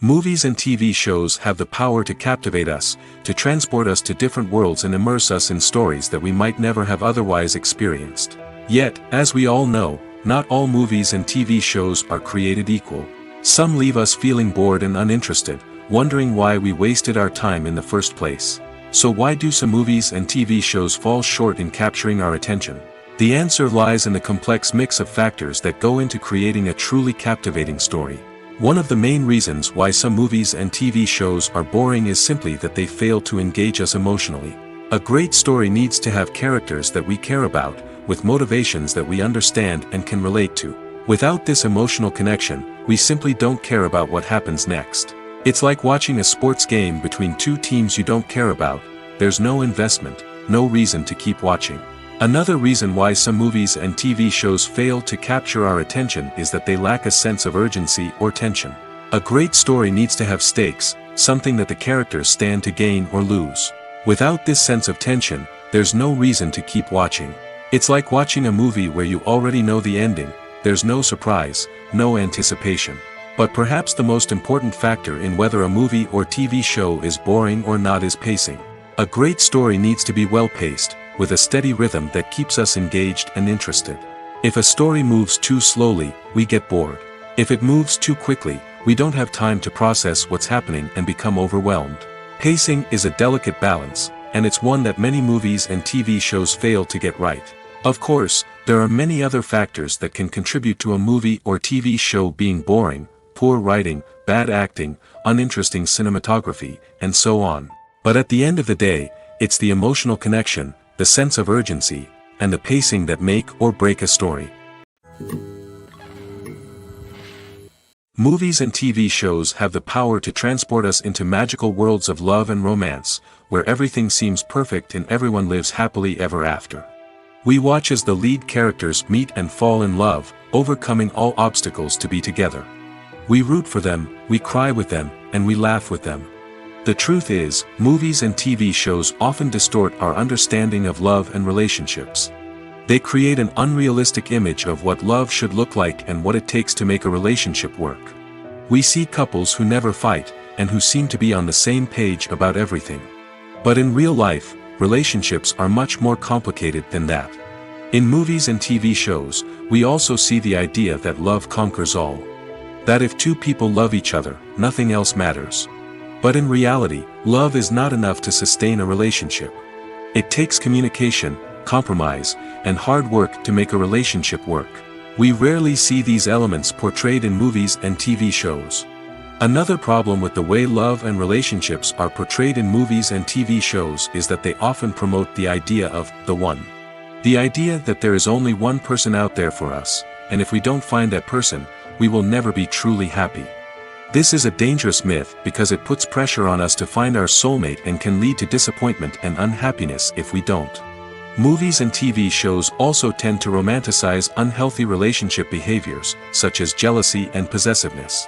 Movies and TV shows have the power to captivate us, to transport us to different worlds and immerse us in stories that we might never have otherwise experienced. Yet, as we all know, not all movies and TV shows are created equal. Some leave us feeling bored and uninterested, wondering why we wasted our time in the first place. So why do some movies and TV shows fall short in capturing our attention? The answer lies in the complex mix of factors that go into creating a truly captivating story. One of the main reasons why some movies and TV shows are boring is simply that they fail to engage us emotionally. A great story needs to have characters that we care about, with motivations that we understand and can relate to. Without this emotional connection, we simply don't care about what happens next. It's like watching a sports game between two teams you don't care about. There's no investment, no reason to keep watching. Another reason why some movies and TV shows fail to capture our attention is that they lack a sense of urgency or tension. A great story needs to have stakes, something that the characters stand to gain or lose. Without this sense of tension, there's no reason to keep watching. It's like watching a movie where you already know the ending. There's no surprise, no anticipation. But perhaps the most important factor in whether a movie or TV show is boring or not is pacing. A great story needs to be well-paced, with a steady rhythm that keeps us engaged and interested. If a story moves too slowly, we get bored. If it moves too quickly, we don't have time to process what's happening and become overwhelmed. Pacing is a delicate balance, and it's one that many movies and TV shows fail to get right. Of course, there are many other factors that can contribute to a movie or TV show being boring: poor writing, bad acting, uninteresting cinematography, and so on. But at the end of the day, it's the emotional connection, the sense of urgency, and the pacing that make or break a story. Movies and TV shows have the power to transport us into magical worlds of love and romance, where everything seems perfect and everyone lives happily ever after. We watch as the lead characters meet and fall in love, overcoming all obstacles to be together. We root for them, we cry with them, and we laugh with them. The truth is, movies and TV shows often distort our understanding of love and relationships. They create an unrealistic image of what love should look like and what it takes to make a relationship work. We see couples who never fight, and who seem to be on the same page about everything. But in real life, relationships are much more complicated than that. In movies and TV shows, we also see the idea that love conquers all. That if two people love each other, nothing else matters. But in reality, love is not enough to sustain a relationship. It takes communication, compromise, and hard work to make a relationship work. We rarely see these elements portrayed in movies and TV shows. Another problem with the way love and relationships are portrayed in movies and TV shows is that they often promote the idea of the one. The idea that there is only one person out there for us, and if we don't find that person, we will never be truly happy. This is a dangerous myth because it puts pressure on us to find our soulmate and can lead to disappointment and unhappiness if we don't. Movies and TV shows also tend to romanticize unhealthy relationship behaviors, such as jealousy and possessiveness.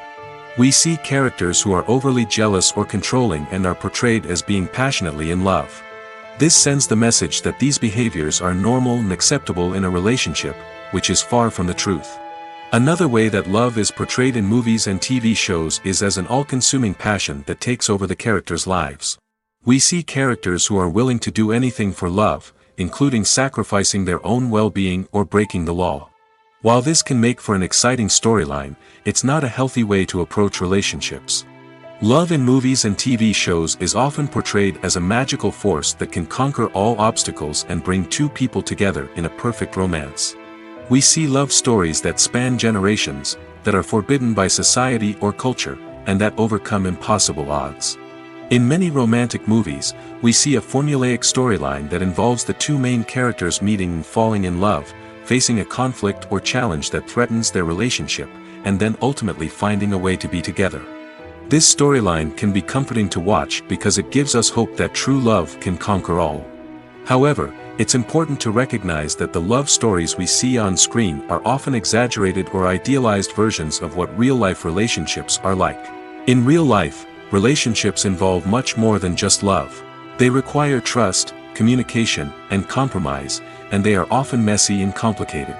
We see characters who are overly jealous or controlling and are portrayed as being passionately in love. This sends the message that these behaviors are normal and acceptable in a relationship, which is far from the truth. Another way that love is portrayed in movies and TV shows is as an all-consuming passion that takes over the characters' lives. We see characters who are willing to do anything for love, including sacrificing their own well-being or breaking the law. While this can make for an exciting storyline, it's not a healthy way to approach relationships. Love in movies and TV shows is often portrayed as a magical force that can conquer all obstacles and bring two people together in a perfect romance. We see love stories that span generations, that are forbidden by society or culture, and that overcome impossible odds. In many romantic movies, we see a formulaic storyline that involves the two main characters meeting and falling in love, facing a conflict or challenge that threatens their relationship, and then ultimately finding a way to be together. This storyline can be comforting to watch because it gives us hope that true love can conquer all. However, it's important to recognize that the love stories we see on screen are often exaggerated or idealized versions of what real-life relationships are like. In real life, relationships involve much more than just love. They require trust, communication, and compromise, and they are often messy and complicated.